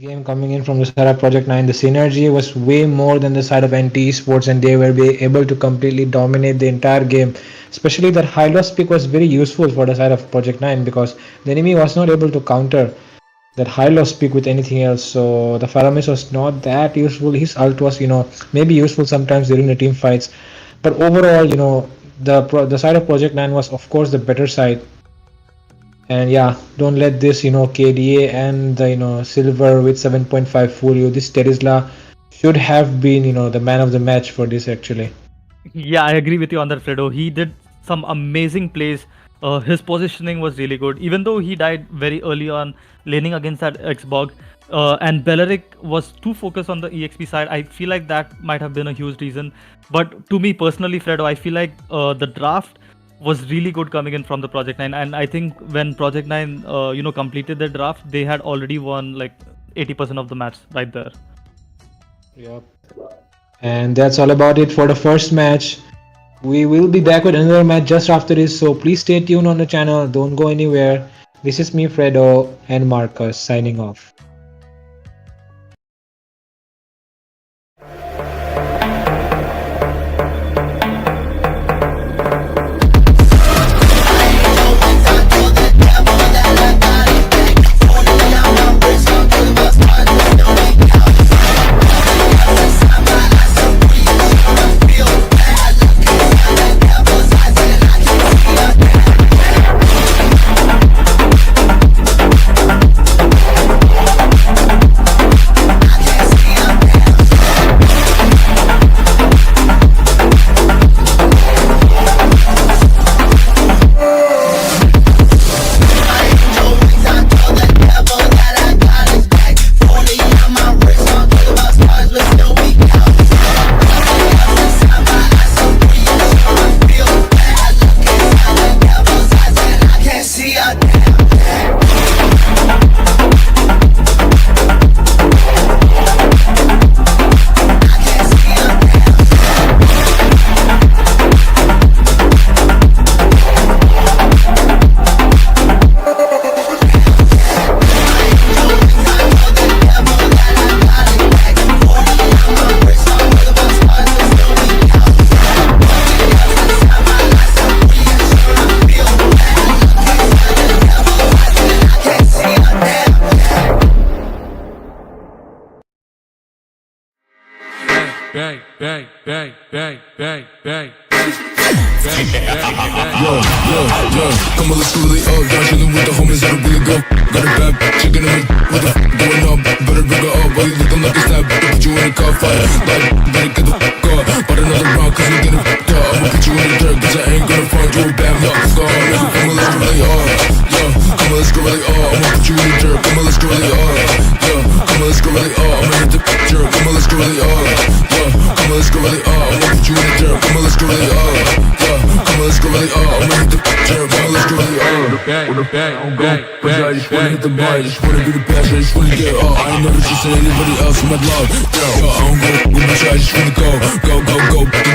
Game coming in from the side of Project 9, the synergy was way more than the side of NT Esports, and they were able to completely dominate the entire game. Especially that Hylos pick was very useful for the side of Project 9, because the enemy was not able to counter that Hylos pick with anything else. So the Faramis was not that useful. His ult was, maybe useful sometimes during the team fights, but overall, the side of Project 9 was of course the better side. And yeah, don't let this, KDA and the, Silver with 7.5 fool you. This Terisla should have been, the man of the match for this actually. Yeah, I agree with you on that, Fredo. He did some amazing plays. His positioning was really good, even though he died very early on laning against that Xbog. And Belleric was too focused on the EXP side. I feel like that might have been a huge reason. But to me personally, Fredo, I feel like the draft was really good coming in from the Project 9, and I think when Project 9 completed their draft, they had already won like 80% of the match right there. Yep. And that's all about it for the first match. We will be back with another match just after this, so please stay tuned on the channel. Don't go anywhere. This is me, Fredo, and Marcus signing off. Come on, let's go really up. Down chillin' with the homies that'll really go. Got a bad chicken in the what the going up. Better rig her up while you looking like a stab. Put you in a car fight. Like, better get the fuck up. But another round, cause we getting fucked up. I'ma put you in the dirt, cause I ain't gonna find you a bad luck. Come on, let's go really up. Yo, come on, let's go really up. I'ma put you in the dirt. Come on, let's go really up. Yo, come on, let's go really up. I'ma hit the dirt. Come on, let's go really up. Yo, come on, let's go really up. I'ma put you in the dirt. Come on, let's go really up. Yo, come on, let's go really up. I'ma hit the dirt. Come on, let's go really up. Cause I just wanna hit the bar. I just wanna be the best. I just wanna get up. I ain't never trusted anybody else in my love. Yo, I don't go with my shit. I just wanna go. You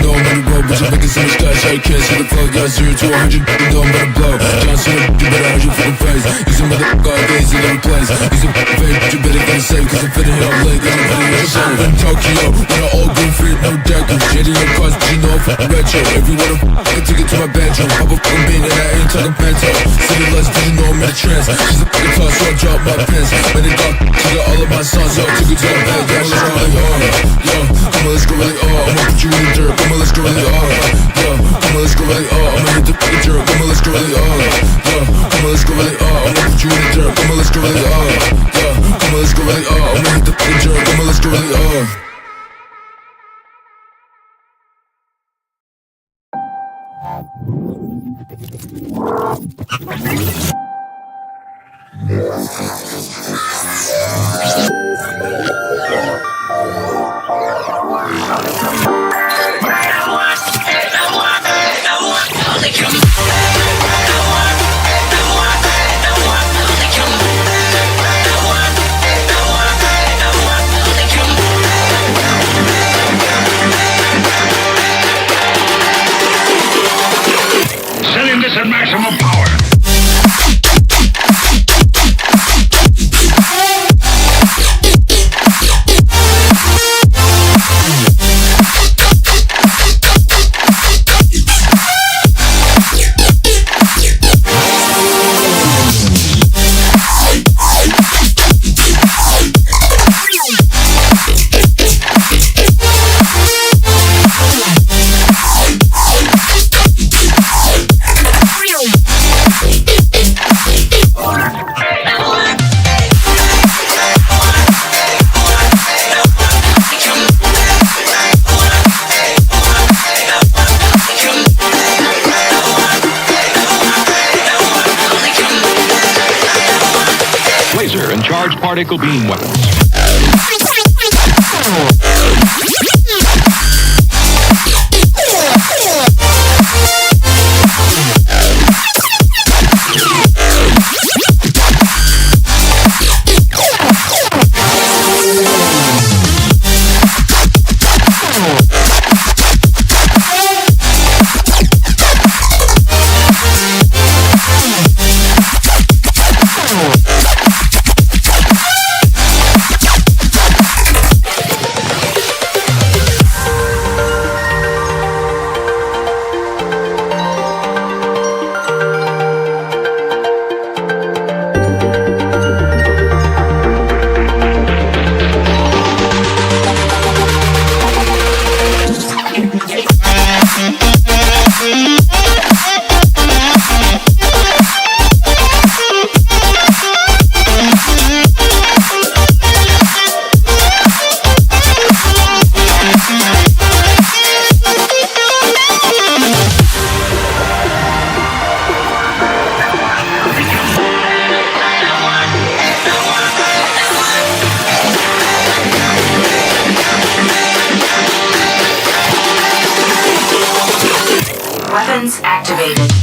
know I'm on the road, but you're making so much cash. I can't see the flow. Yeah, 0 to 100. You know I'm about to blow. John Cena, you better hide your fucking face. He's a motherfucker, days in every place. He's a fake, but you better get it safe. Cause I'm fitting here, I'm late. Cause I'm fitting here, safe. In Tokyo, with an all green fit, no deckers. Shady in cars, but you know I'm fucking retro. If you wanna get ticket to my bedroom, pop a fucking bean and I ain't talking bento. City lights, but you know I'm in a trance. She's a fucking toss, so I drop my pants. When they got, she got all of my songs, yo, took it to the bed. Yeah, let's go really hard. Yo, come on, let's go really hard. I'ma put you in the dirt. Come on, let's go really hard. Yo, come on, let's go really hard. I'ma hit the fucking dirt. Come on, let's go really hard. Yo, come on, let's go really hard. I'ma put you in the dirt. Come on, let's go really hard. Yo, come on, let's go really hard. I'ma hit the fucking dirt. Come on, let's go really hard. Setting this at maximum power. Laser and charged particle beam weapons. Weapons activated.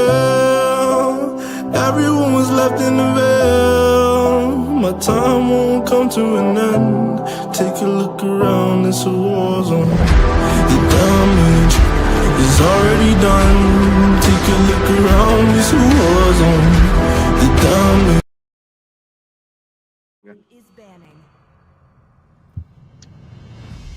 hell. Everyone was left in the veil. My time won't come to an end. Take a look around, it's a war zone. The damage is already done. Take a look around, it's a war zone. The damage.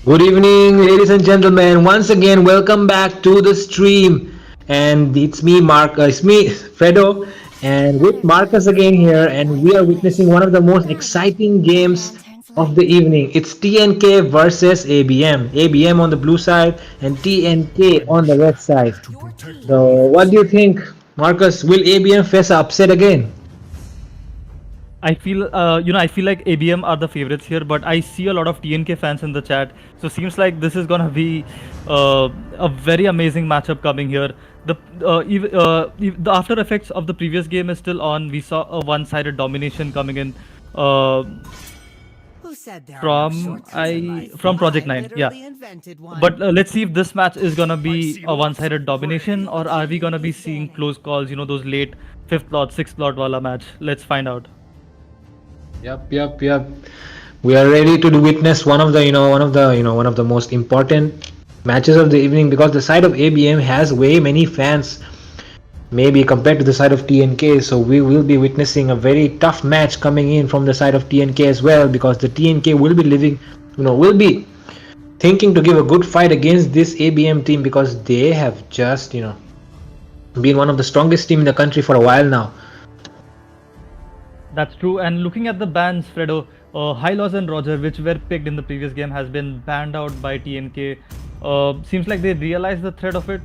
Good evening, ladies and gentlemen. Once again, welcome back to the stream. And it's me, Fredo, and with Marcus again here. And we are witnessing one of the most exciting games of the evening. It's TNK versus ABM. ABM on the blue side and TNK on the red side. So, what do you think, Marcus? Will ABM face an upset again? I feel, I feel like ABM are the favorites here, but I see a lot of TNK fans in the chat. So seems like this is gonna be a very amazing matchup coming here. The after effects of the previous game is still on. We saw a one-sided domination coming in from Project 9. Yeah, but let's see if this match is gonna be a one-sided domination, or are we gonna be seeing close calls? You know, those late 5th lot, 6th lot wala match. Let's find out. Yep. We are ready to witness one of the most important matches of the evening, because the side of ABM has way many fans, maybe compared to the side of TNK. So we will be witnessing a very tough match coming in from the side of TNK as well, because the TNK will be thinking to give a good fight against this ABM team, because they have just been one of the strongest team in the country for a while now. That's true. And looking at the bans, Fredo, Hylos and Roger, which were picked in the previous game, has been banned out by TNK. Seems like they realized the threat of it.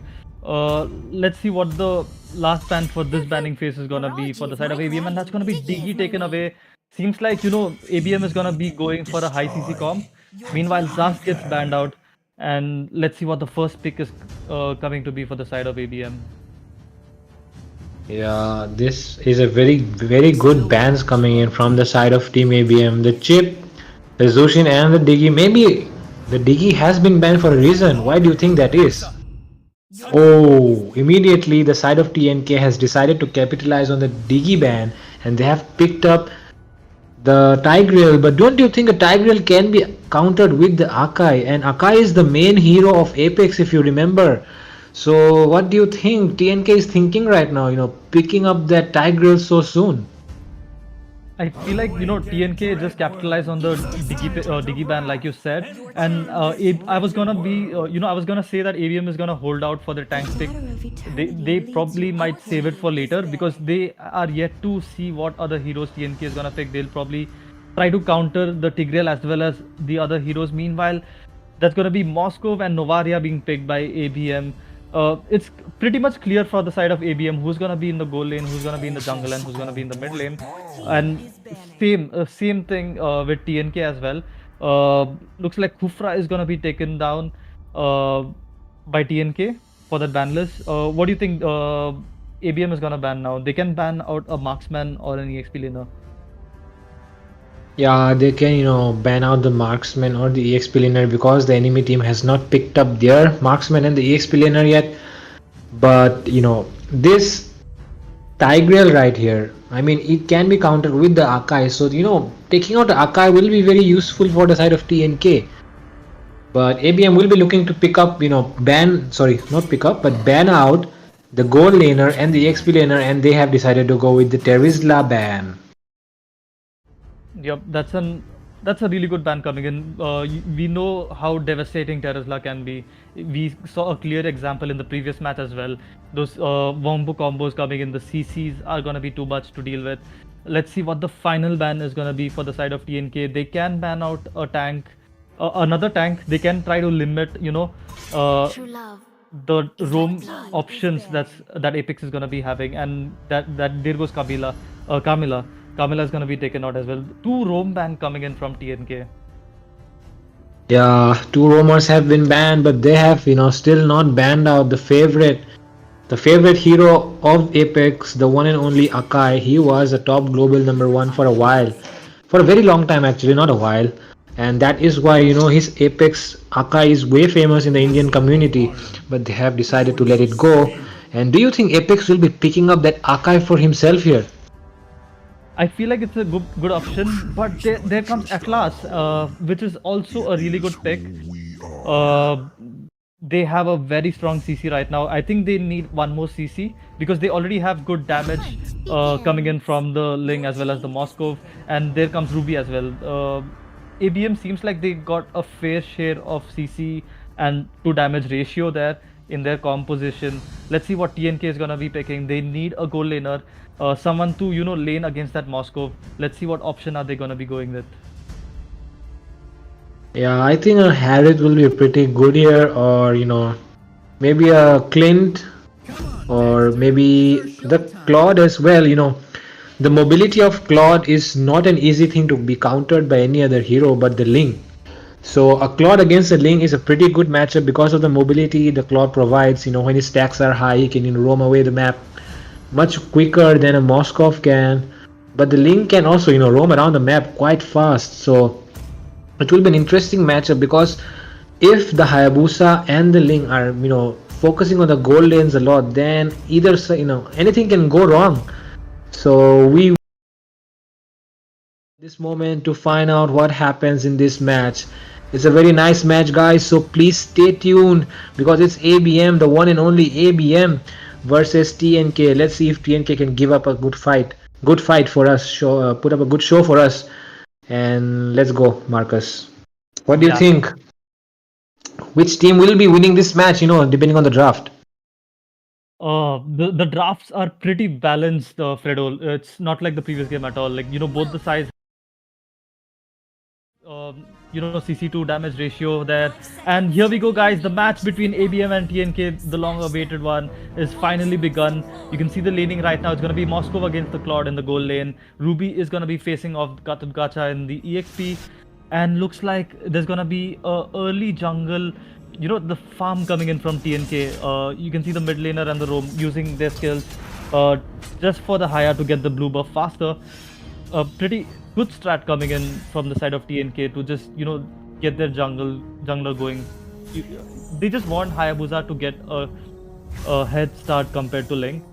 Let's see what the last ban for this banning phase is gonna be for the side of ABM, and that's gonna be Diggy taken away. Seems like ABM is gonna be going for a high CC comp. Meanwhile, Zas gets banned out, and let's see what the first pick is coming to be for the side of ABM. Yeah, this is a very good bans coming in from the side of Team ABM. The Chip, the Zushin and the Diggy. Maybe the Diggy has been banned for a reason. Why do you think that is? Oh, immediately the side of TNK has decided to capitalize on the Diggy ban, and they have picked up the Tigreal. But don't you think a Tigreal can be countered with the Akai? And Akai is the main hero of Apex, if you remember. So what do you think TNK is thinking right now, picking up that Tigreal so soon? I feel like TNK just capitalized on the Diggy ban, like you said, and I was gonna say that ABM is gonna hold out for the tank pick. They probably might save it for later, because they are yet to see what other heroes TNK is gonna pick. They'll probably try to counter the Tigreal as well as the other heroes. Meanwhile, that's gonna be Moscow and Novaria being picked by ABM. It's pretty much clear for the side of ABM who's gonna be in the goal lane, who's gonna be in the jungle, and who's gonna be in the mid lane. And same thing with TNK as well. Looks like Kufra is gonna be taken down by TNK for that ban list. What do you think ABM is gonna ban now? They can ban out a marksman or an EXP laner. Yeah, they can, ban out the marksman or the EXP laner, because the enemy team has not picked up their marksman and the EXP laner yet. But, this Tigreal right here, I mean, it can be countered with the Akai. So, taking out the Akai will be very useful for the side of TNK. But ABM will be looking to pick up, ban out the gold laner and the EXP laner, and they have decided to go with the Terizla ban. Yep, that's a really good ban coming in. We know how devastating Terizla can be. We saw a clear example in the previous match as well. Those wombo combos coming in, the CCs are gonna be too much to deal with. Let's see what the final ban is gonna be for the side of TNK. They can ban out a tank, another tank. They can try to limit, the roam options that Apex is gonna be having, and that there goes Camila. Camila is going to be taken out as well. 2 roam ban coming in from TNK. Yeah, 2 roamers have been banned, but they have still not banned out the favorite hero of Apex, the one and only Akai. He was a top global number 1 for a while, for a very long time actually, not a while. And that is why his Apex Akai is way famous in the Indian community, but they have decided to let it go. And do you think Apex will be picking up that archive for himself here? I feel like it's a good option, but there comes Atlas, which is also a really good pick. Uh, they have a very strong CC right now. I think they need one more CC because they already have good damage coming in from the Ling as well as the Moscow, and there comes Ruby as well. ABM seems like they got a fair share of CC and to damage ratio there in their composition. Let's see what TNK is gonna be picking. They need a goal laner, someone to lane against that Moscow. Let's see what option are they gonna be going with. Yeah, I think a Harith will be pretty good here, or maybe a Clint, or maybe the Claude as well. The mobility of Claude is not an easy thing to be countered by any other hero but the Ling. So a Claude against a Ling is a pretty good matchup because of the mobility the Claude provides. When his stacks are high, he can roam away the map much quicker than a Moskov can. But the Ling can also roam around the map quite fast. So it will be an interesting matchup because if the Hayabusa and the Ling are focusing on the gold lanes a lot, then either anything can go wrong. So we this moment to find out what happens in this match. It's a very nice match, guys, so please stay tuned because it's ABM, the one and only ABM versus TNK. Let's see if TNK can give up a good fight for us, put up a good show for us. And let's go, Marcus. What do you think? Which team will be winning this match, depending on the draft? The drafts are pretty balanced, Fredo. It's not like the previous game at all. Like, both the sides, CC2 damage ratio there. And here we go, guys. The match between ABM and TNK, the long-awaited one, is finally begun. You can see the laning right now. It's going to be Moscow against the Claude in the gold lane. Ruby is going to be facing off Gatut Gacha in the EXP. And looks like there's going to be a early jungle, the farm coming in from TNK. You can see the mid laner and the roam using their skills just for the Haya to get the blue buff faster. A pretty good strat coming in from the side of TNK to just get their jungler going. They just want Hayabusa to get a head start compared to Ling.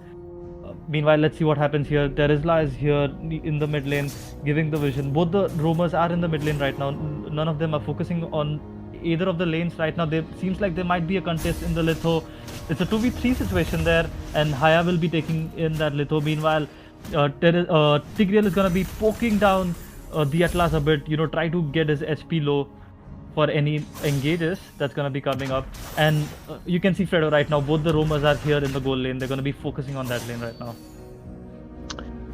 Meanwhile, let's see what happens here. Terizla is here in the mid lane, giving the vision. Both the roamers are in the mid lane right now. None of them are focusing on either of the lanes right now. There seems like there might be a contest in the Litho. It's a 2v3 situation there, and Haya will be taking in that Litho. Meanwhile, Tigreal is gonna be poking down the Atlas a bit, try to get his HP low for any engages that's gonna be coming up. And you can see Fredo right now, both the roamers are here in the gold lane. They're gonna be focusing on that lane right now.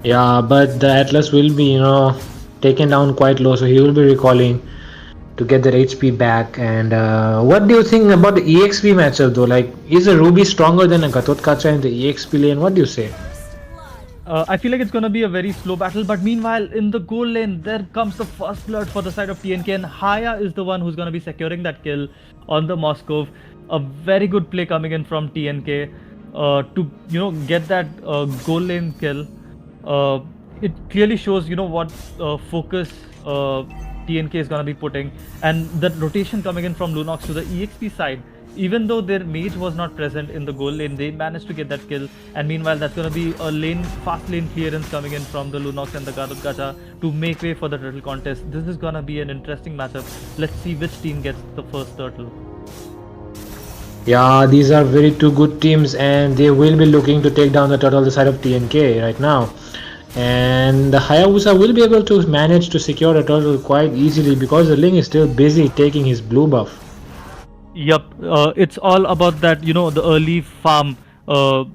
Yeah, but the Atlas will be, taken down quite low, so he will be recalling to get their HP back. And what do you think about the EXP matchup though? Like, is a Ruby stronger than a Gatut Kacha in the EXP lane? What do you say? I feel like it's gonna be a very slow battle, but meanwhile in the gold lane there comes the first blood for the side of TNK, and Haya is the one who's gonna be securing that kill on the Moscow. A very good play coming in from TNK to get that gold lane kill. It clearly shows what focus TNK is gonna be putting, and that rotation coming in from Lunox to the EXP side. Even though their mage was not present in the goal lane, they managed to get that kill. And meanwhile, that's going to be a fast lane clearance coming in from the Lunox and the Gatut Gacha to make way for the turtle contest. This is going to be an interesting matchup. Let's see which team gets the first turtle. Yeah, these are very two good teams, and they will be looking to take down the turtle on the side of TNK right now. And the Hayabusa will be able to manage to secure a turtle quite easily because the Ling is still busy taking his blue buff. Yep, it's all about that, the early farm the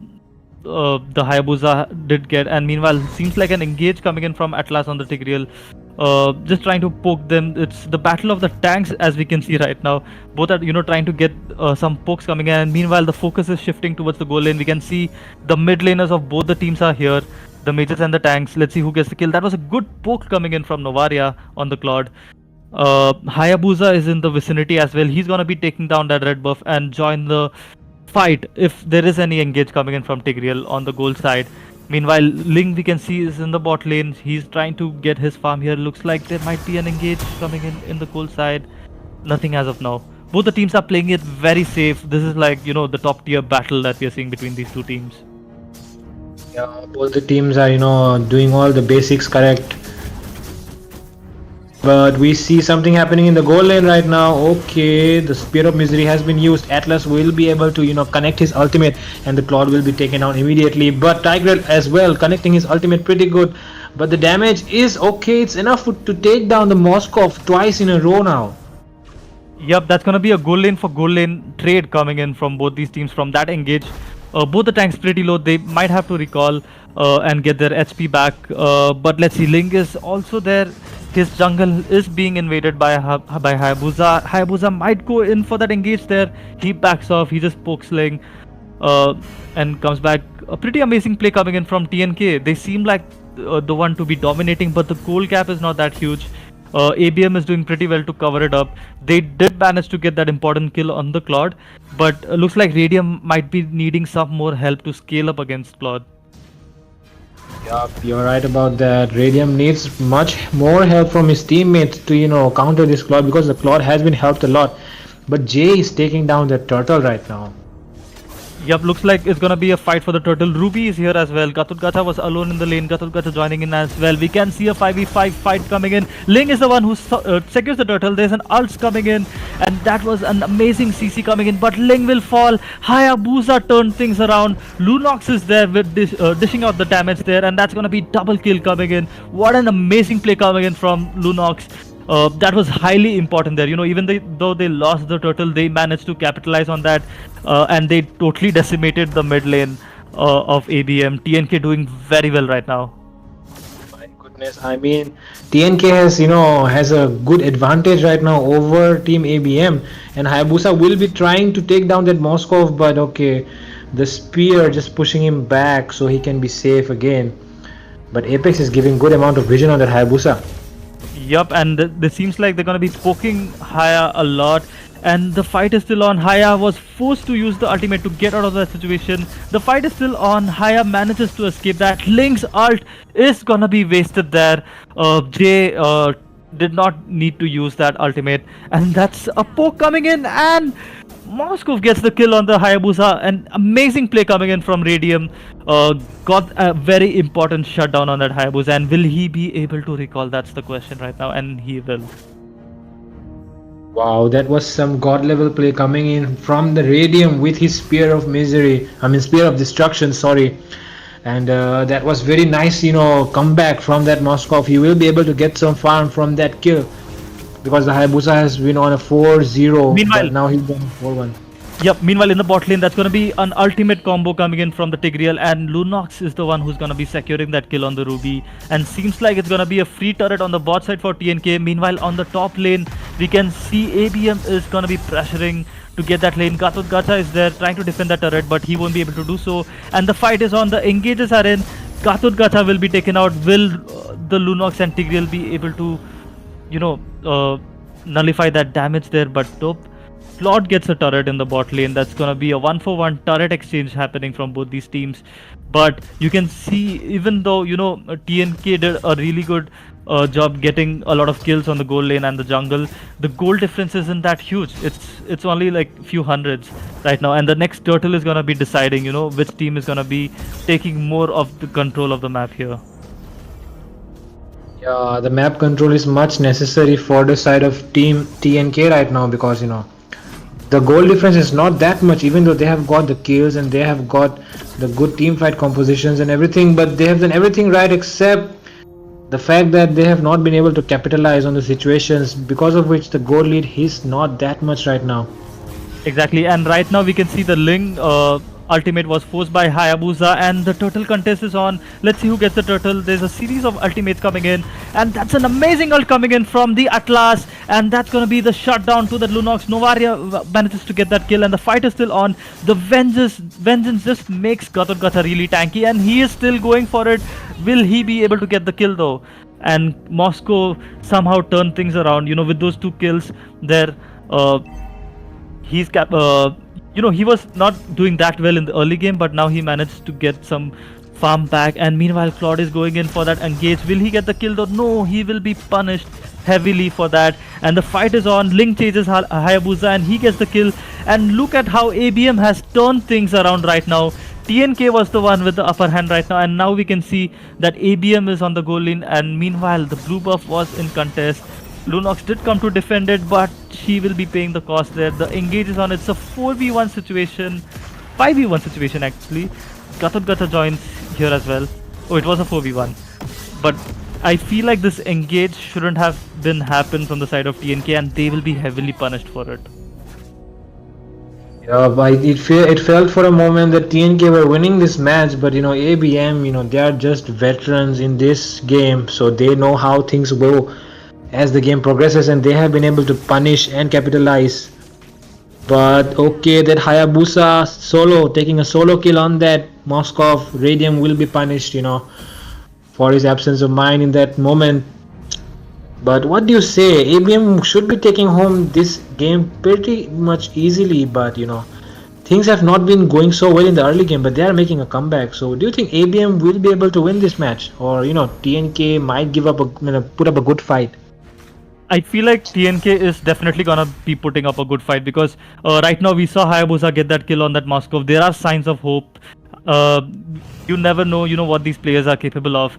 Hayabusa did get, and meanwhile, seems like an engage coming in from Atlas on the Tigreal, just trying to poke them. It's the battle of the tanks, as we can see right now. Both are, trying to get some pokes coming in, and meanwhile, the focus is shifting towards the goal lane. We can see the mid laners of both the teams are here, the mages and the tanks. Let's see who gets the kill. That was a good poke coming in from Novaria on the Claude. Hayabusa is in the vicinity as well. He's gonna be taking down that red buff and join the fight if there is any engage coming in from Tigreal on the gold side. Meanwhile, Ling we can see is in the bot lane. He's trying to get his farm here. Looks like there might be an engage coming in the gold side. Nothing as of now. both the teams are playing it very safe. This is like, the top tier battle that we are seeing between these two teams. Yeah, both the teams are, doing all the basics correct. But we see something happening in the goal lane right now. Okay, the Spear of Misery has been used. Atlas will be able to, connect his ultimate, and the Claude will be taken down immediately. But Tigreal as well, connecting his ultimate pretty good. But the damage is okay. It's enough to take down the Moskov twice in a row now. Yep, that's gonna be a goal lane for goal lane trade coming in from both these teams from that engage. Both the tanks pretty low. They might have to recall and get their HP back. But let's see, Ling is also there. His jungle is being invaded by Hayabusa. Hayabusa might go in for that engage there. He backs off. He just pokes Ling and comes back. A pretty amazing play coming in from TNK. They seem like the one to be dominating, but the goal gap is not that huge. ABM is doing pretty well to cover it up. They did manage to get that important kill on the Claude, but looks like Radium might be needing some more help to scale up against Claude. Yup, you're right about that. Radium needs much more help from his teammates to, counter this Claude, because the Claude has been helped a lot. But Jay is taking down the turtle right now. Yep, looks like it's gonna be a fight for the turtle. Ruby is here as well. Gatutgata was alone in the lane. Gatutgata joining in as well. We can see a 5v5 fight coming in. Ling is the one who secures the turtle. There's an ults coming in, and that was an amazing CC coming in. But Ling will fall. Hayabusa turned things around. Lunox is there with dishing out the damage there, and that's gonna be double kill coming in. What an amazing play coming in from Lunox. That was highly important there. Even though they lost the turtle, they managed to capitalize on that, and they totally decimated the mid lane of ABM. TNK doing very well right now. My goodness, I mean, TNK has a good advantage right now over Team ABM, and Hayabusa will be trying to take down that Moskov, but okay, the spear just pushing him back so he can be safe again. But Apex is giving good amount of vision on that Hayabusa. Yup, and it seems like they're gonna be poking Haya a lot, and the fight is still on. Haya was forced to use the ultimate to get out of that situation. The fight is still on. Haya manages to escape that. Link's ult is gonna be wasted there. Jay did not need to use that ultimate, and that's a poke coming in, and Moskov gets the kill on the Hayabusa. An amazing play coming in from Radium. Got a very important shutdown on that Hayabusa, and will he be able to recall? That's the question right now, and he will. Wow, that was some god level play coming in from the Radium with his Spear of Misery. Spear of Destruction, sorry. And that was very nice, comeback from that Moskov. He will be able to get some farm from that kill, because the Hayabusa has been on a 4-0. Meanwhile, but now he's on a 4-1. Yep, meanwhile in the bot lane, that's going to be an ultimate combo coming in from the Tigreal, and Lunox is the one who's going to be securing that kill on the Ruby, and seems like it's going to be a free turret on the bot side for TNK. Meanwhile on the top lane, we can see ABM is going to be pressuring to get that lane. Gatutgata is there trying to defend that turret, but he won't be able to do so, and the fight is on. The engages are in. Gatutgata will be taken out. Will the Lunox and Tigreal be able to nullify that damage there? But nope. Claude gets a turret in the bot lane. That's gonna be a 1-for-1 turret exchange happening from both these teams. But you can see, even though TNK did a really good job getting a lot of kills on the gold lane and the jungle, the goal difference isn't that huge. It's only like few hundreds right now, and the next turtle is gonna be deciding which team is gonna be taking more of the control of the map here. Yeah, the map control is much necessary for the side of Team TNK right now, because the goal difference is not that much, even though they have got the kills and they have got the good team fight compositions and everything, but they have done everything right except the fact that they have not been able to capitalize on the situations, because of which the goal lead is not that much right now. Exactly, and right now we can see the Ling ultimate was forced by Hayabusa, and the turtle contest is on. Let's see who gets the turtle. There's a series of ultimates coming in, and that's an amazing ult coming in from the Atlas, and that's gonna be the shutdown to the Lunox. Novaria manages to get that kill, and the fight is still on. The vengeance just makes Gatutgata really tanky, and he is still going for it. Will he be able to get the kill though? And Moscow somehow turned things around, with those 2 kills there. He was not doing that well in the early game, but now he managed to get some farm back, and meanwhile Claude is going in for that engage. Will he get the kill though? No, he will be punished heavily for that, and the fight is on. Ling chases Hayabusa and he gets the kill, and look at how ABM has turned things around right now. TNK was the one with the upper hand right now, and now we can see that ABM is on the goal lane, and meanwhile the blue buff was in contest. Lunox did come to defend it, but she will be paying the cost there. The engage is on. It's a 4v1 situation, 5v1 situation actually. Gata joins here as well. Oh, it was a 4v1. But I feel like this engage shouldn't have been happened from the side of TNK, and they will be heavily punished for it. Yeah, but it felt for a moment that TNK were winning this match, but ABM, they are just veterans in this game, so they know how things go as the game progresses, and they have been able to punish and capitalize. But okay, that Hayabusa solo, taking a solo kill on that Moskov, Radium will be punished, for his absence of mind in that moment. But what do you say? ABM should be taking home this game pretty much easily, but things have not been going so well in the early game, but they are making a comeback. So do you think ABM will be able to win this match, or TNK might give up put up a good fight? I feel like TNK is definitely gonna be putting up a good fight, because right now we saw Hayabusa get that kill on that Moskov. There are signs of hope. You never know, what these players are capable of.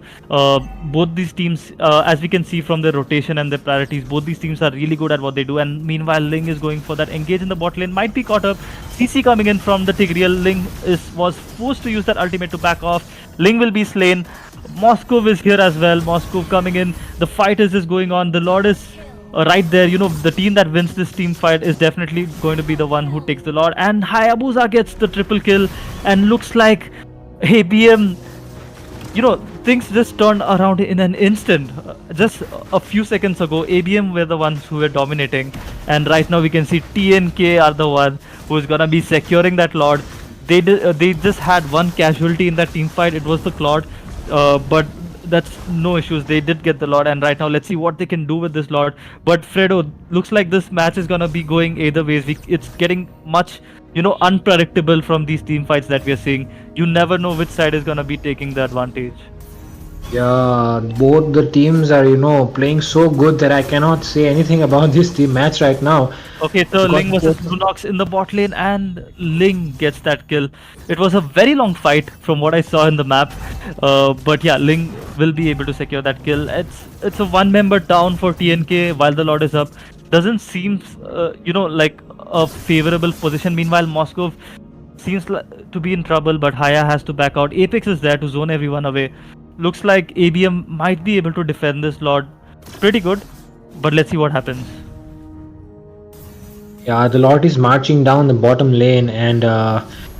Both these teams, as we can see from their rotation and their priorities, both these teams are really good at what they do. And meanwhile, Ling is going for that engage in the bot lane, might be caught up. CC coming in from the Tigreal. Ling was forced to use that ultimate to back off. Ling will be slain. Moskov is here as well. Moskov coming in. The fight is just going on. The Lord is right there. The team that wins this team fight is definitely going to be the one who takes the Lord. And Hayabusa gets the triple kill, and looks like ABM, things just turned around in an instant. Just a few seconds ago, ABM were the ones who were dominating, and right now we can see TNK are the one who's gonna be securing that Lord. They just had one casualty in that team fight. It was the Claude, but that's no issues. They did get the Lord, and right now let's see what they can do with this Lord. But Fredo, looks like this match is gonna be going either ways. It's getting much unpredictable from these team fights that we are seeing. You never know which side is gonna be taking the advantage. Yeah, both the teams are playing so good that I cannot say anything about this team match right now. Okay, so Ling versus Lunox in the bot lane, and Ling gets that kill. It was a very long fight from what I saw in the map, but yeah, Ling will be able to secure that kill. It's a one-member down for TNK while the Lord is up. Doesn't seem like a favorable position. Meanwhile, Moscow seems to be in trouble, but Haya has to back out. Apex is there to zone everyone away. Looks like ABM might be able to defend this Lord pretty good, but let's see what happens. Yeah, the Lord is marching down the bottom lane, and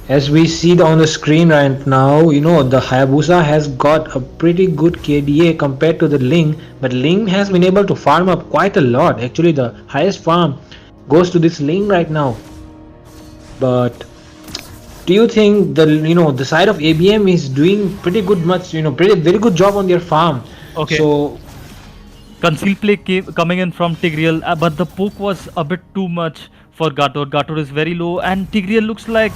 as we see on the screen right now, the Hayabusa has got a pretty good KDA compared to the Ling, but Ling has been able to farm up quite a lot. Actually, the highest farm goes to this Ling right now. But do you think the side of ABM is doing pretty good very good job on their farm? Okay. So concealed play coming in from Tigreal, but the poke was a bit too much for Gator. Gator is very low, and Tigreal looks like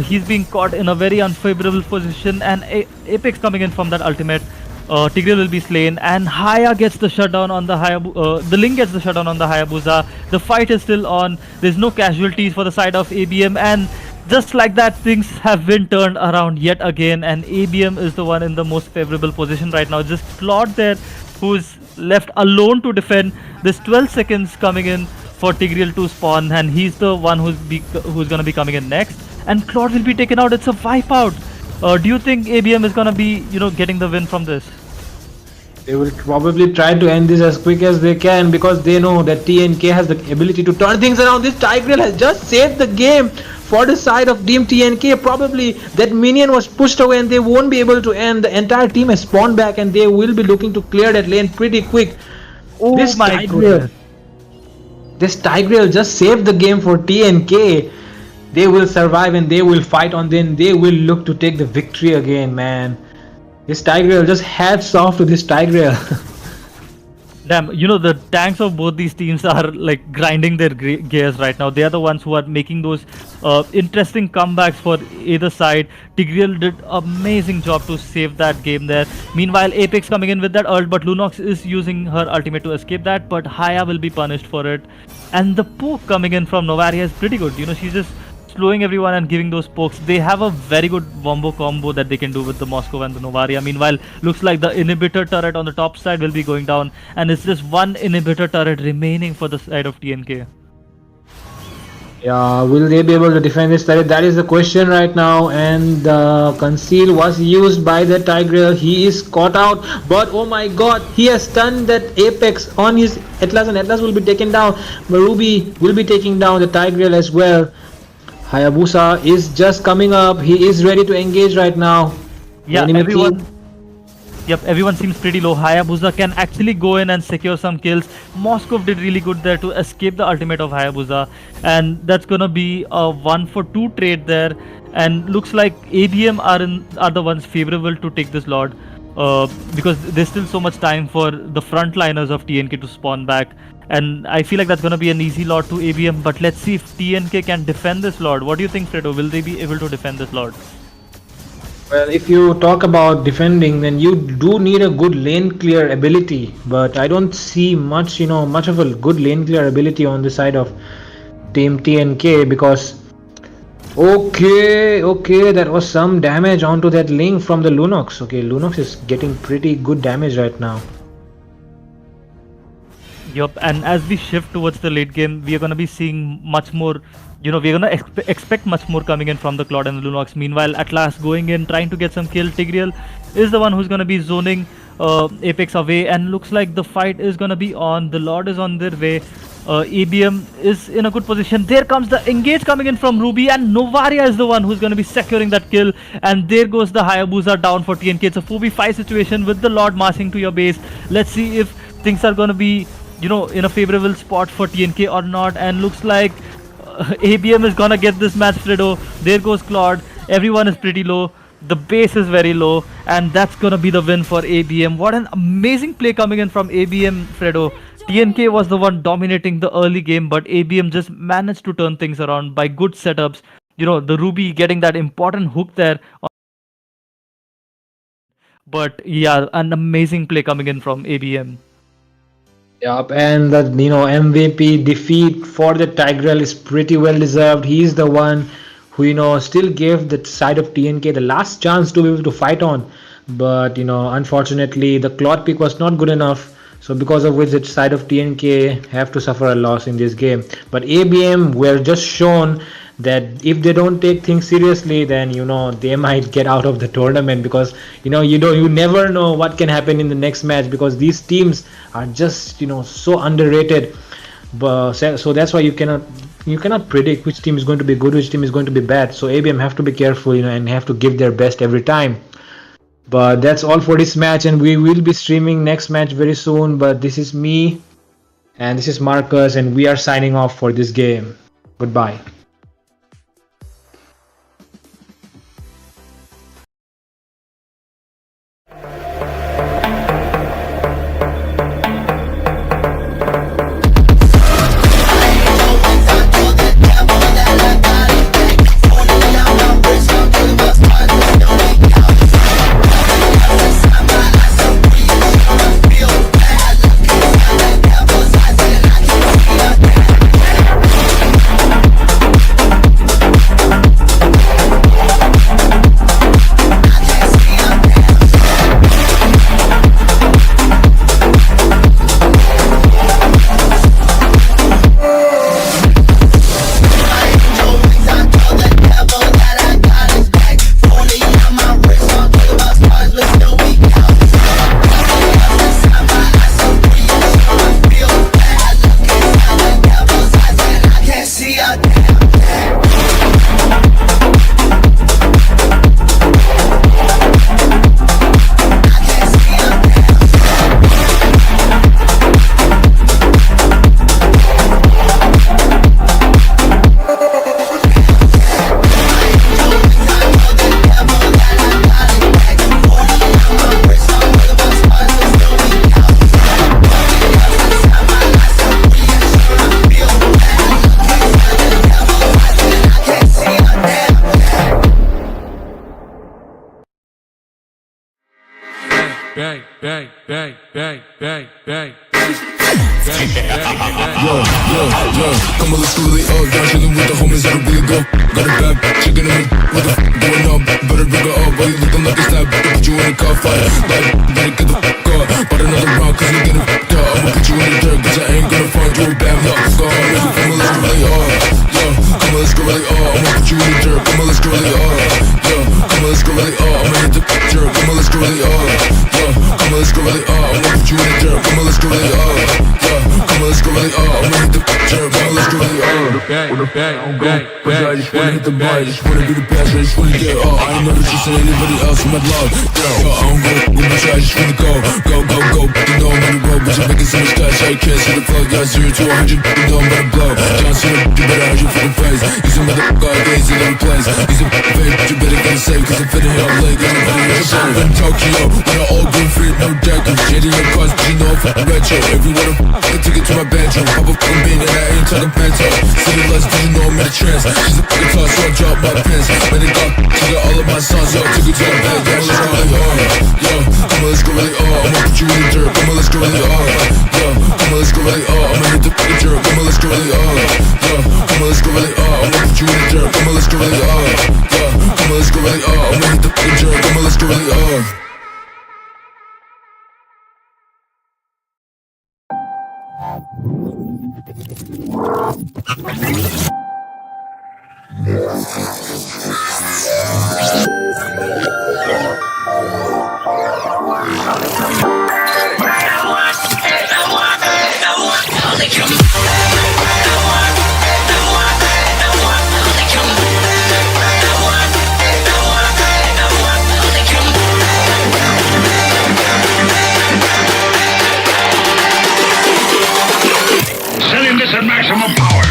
he's being caught in a very unfavorable position, and Apex coming in from that ultimate. Tigreal will be slain, and Haya gets the shutdown on the Hayabusa. The Ling gets the shutdown on the Hayabusa. The fight is still on. There's no casualties for the side of ABM, and just like that, things have been turned around yet again, and ABM is the one in the most favorable position right now. Just Claude there, who's left alone to defend. There's 12 seconds coming in for Tigreal to spawn, and he's the one who's gonna be coming in next. And Claude will be taken out. It's a wipe out. Do you think ABM is gonna be, getting the win from this? they will probably try to end this as quick as they can, because they know that TNK has the ability to turn things around. This Tigreal has just saved the game for the side of Team TNK. Probably that minion was pushed away and they won't be able to end. The entire team has spawned back and they will be looking to clear that lane pretty quick. Oh this my goodness. This Tigreal just saved the game for TNK. They will survive and they will fight on, then they will look to take the victory again, man. This Tigreal, just hats off to this Tigreal. Damn, the tanks of both these teams are like grinding their gears right now. They are the ones who are making those interesting comebacks for either side. Tigreal did amazing job to save that game there. Meanwhile, Apex coming in with that ult, but Lunox is using her ultimate to escape that, but Haya will be punished for it. And the poke coming in from Novaria is pretty good. She's just slowing everyone and giving those pokes. They have a very good wombo combo that they can do with the Moscow and the Novaria. Meanwhile, looks like the inhibitor turret on the top side will be going down, and it's just one inhibitor turret remaining for the side of TNK. Yeah, will they be able to defend this turret? That is the question right now. And the conceal was used by the Tigreal. He is caught out, but oh my god, he has stunned that Apex on his Atlas, and Atlas will be taken down. But Ruby will be taking down the Tigreal as well. Hayabusa is just coming up. He is ready to engage right now. Yeah, everyone seems pretty low. Hayabusa can actually go in and secure some kills. Moskov did really good there to escape the ultimate of Hayabusa, and that's gonna be a 1-for-2 trade there. And looks like ABM are the ones favorable to take this Lord, because there's still so much time for the frontliners of TNK to spawn back. And I feel like that's gonna be an easy Lord to ABM. But let's see if TNK can defend this Lord. What do you think, Fredo? Will they be able to defend this Lord? Well, if you talk about defending, then you do need a good lane clear ability, but I don't see much of a good lane clear ability on the side of Team TNK, because okay, that was some damage onto that link from the Lunox. Okay, Lunox is getting pretty good damage right now. Yup, and as we shift towards the late game, we are going to be seeing much more, we're going to expect much more coming in from the Claude and the Lunox. Meanwhile, Atlas going in, trying to get some kill. Tigreal is the one who's going to be zoning Apex away, and looks like the fight is going to be on. The Lord is on their way. ABM is in a good position. There comes the engage coming in from Ruby, and Novaria is the one who's going to be securing that kill. And there goes the Hayabusa down for TNK. It's a 4v5 situation with the Lord marching to your base. Let's see if things are going to be in a favorable spot for TNK or not. And looks like ABM is gonna get this match, Fredo. There goes Claude. Everyone is pretty low. The base is very low, and that's gonna be the win for ABM. What an amazing play coming in from ABM, Fredo. TNK was the one dominating the early game, but ABM just managed to turn things around by good setups. The Ruby getting that important hook there. But yeah, an amazing play coming in from ABM. Yup, and the MVP defeat for the Tigreal is pretty well deserved. He is the one who still gave the side of TNK the last chance to be able to fight on. But unfortunately the Claude pick was not good enough. So because of which the side of TNK have to suffer a loss in this game. But ABM were just shown that if they don't take things seriously, then they might get out of the tournament, because you never know what can happen in the next match, because these teams are just so underrated. But so that's why you cannot predict which team is going to be good, which team is going to be bad. So ABM have to be careful, and have to give their best every time. But that's all for this match, and we will be streaming next match very soon. But this is me, and this is Marcus, and we are signing off for this game. Goodbye. bang, bang, bang, bang, bang, bang. Yo, come on, let's go really up. Down chillin' with the homies that'll really go. Got a bad chicken in me, what the going up? Better bring her up, while you looking like a stab. Put you in a car fight, like, better get the fuck up. But another round, cause you getting fucked up. I'ma put you in the dirt, cause I ain't gonna find you a bad luck. Come on, let's go really up. Yo, come on, let's go really up. I'ma put you in the dirt, come on, let's go really up. Yo, come on, let's go really up. I'ma hit the dirt, come on, let's go really up. Yo, come on, let's go really up. I'ma put you in the dirt, come on, let's go really up. Yo, come on, let's go really up. I'ma hit the dirt, come on, let's go really up. Bang, I just wanna hit the bar, I just wanna be the best, I just wanna get up. I ain't never just anybody else in my love. Yo, I don't go with my shit, I just wanna go. You know I'm on the road, but you're making so much cash, I can't see the flow. Yeah, 0 to 100, you know I'm gonna blow. John Cena, you better hide your fucking face. He's a motherfucker, gaze in every place. He's a fake, but you better get it safe, cause I'm fitting here, I'm late, cause I'm fitting here, safe. In Tokyo, with an old green free, no deckers. Shady in cars, but you know I'm fucking retro. If you wanna fucking ticket to my bedroom, pop a fucking bean and I ain't talking pento. City lights, but you know I'm in a trance. She's a fucking toss, so I drop my pants. Made it go, she got all of my songs, yo, took it to the bed, yeah, let's go really hard. Yo, come on, let's go really hard. I'ma put you in the dirt, come on, let's go really hard. Yo, come on, let's go really hard. I'ma hit the fucking dirt, come on, let's go really hard. Yo, come on, let's go really hard. I'ma put you in the dirt, come on, let's go really hard. Yo, come on, let's go really hard. I'ma hit the fucking dirt, come on, let's go really hard. Setting this at maximum power.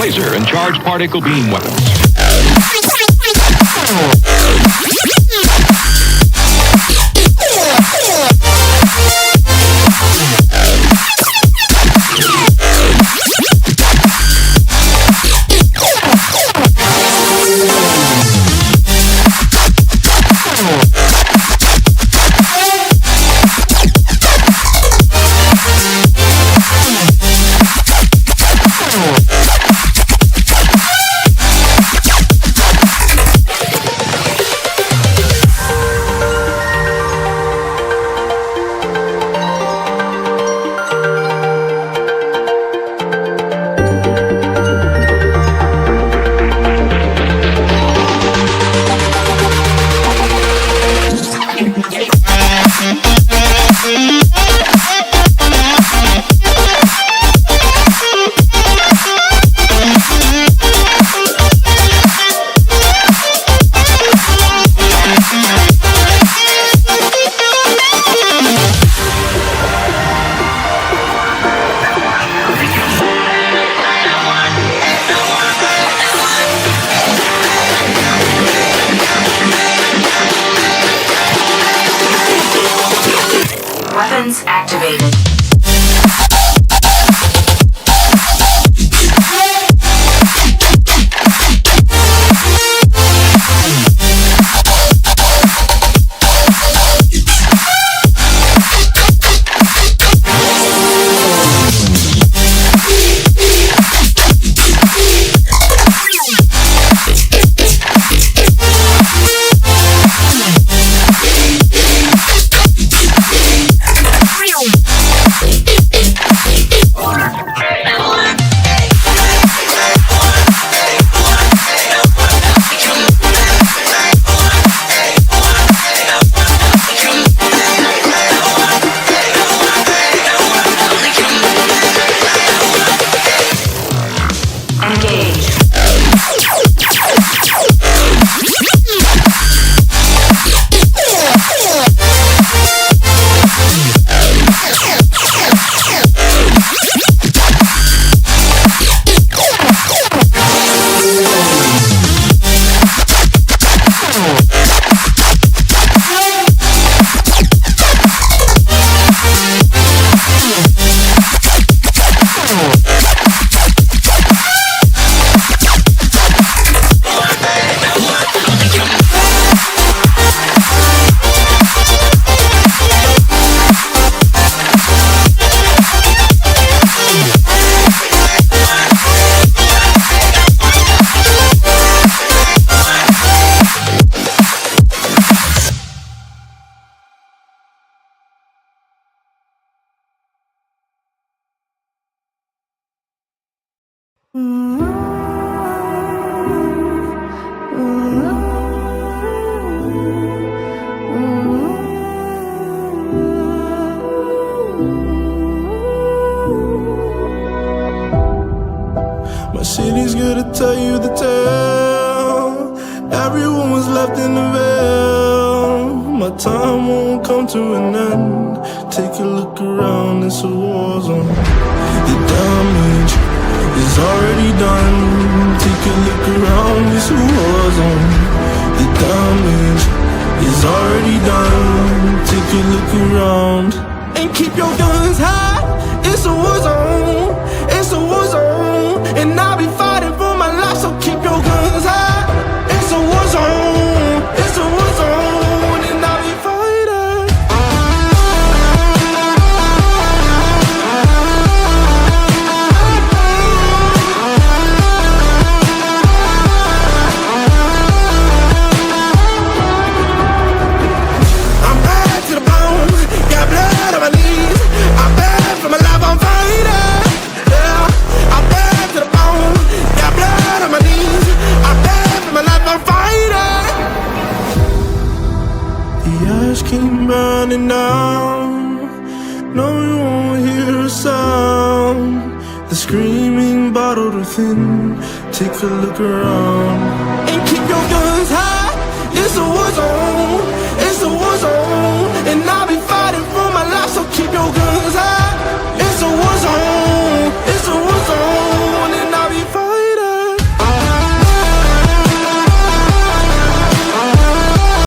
Laser and charged particle beam weapons. Weapons activated. my time won't come to an end. Take a look around, it's a war zone. The damage is already done. Take a look around, it's a war zone. The damage is already done. Take a look around and keep your guns high. It's a war zone. It's a war zone, and I'll be fighting for my life. So keep your guns high. It's a war zone. It's a war zone, and I'll be fighting. I'm bad to the bone. Got blood on my knees. I'm bad for my life. I'm fighting. Yeah, I'm bad to the bone. Got blood on my knees. I'm bad for my life. I'm fighting. The ash keep burning down. No, you won't hear a sound. The screaming bottled within. Take a look around.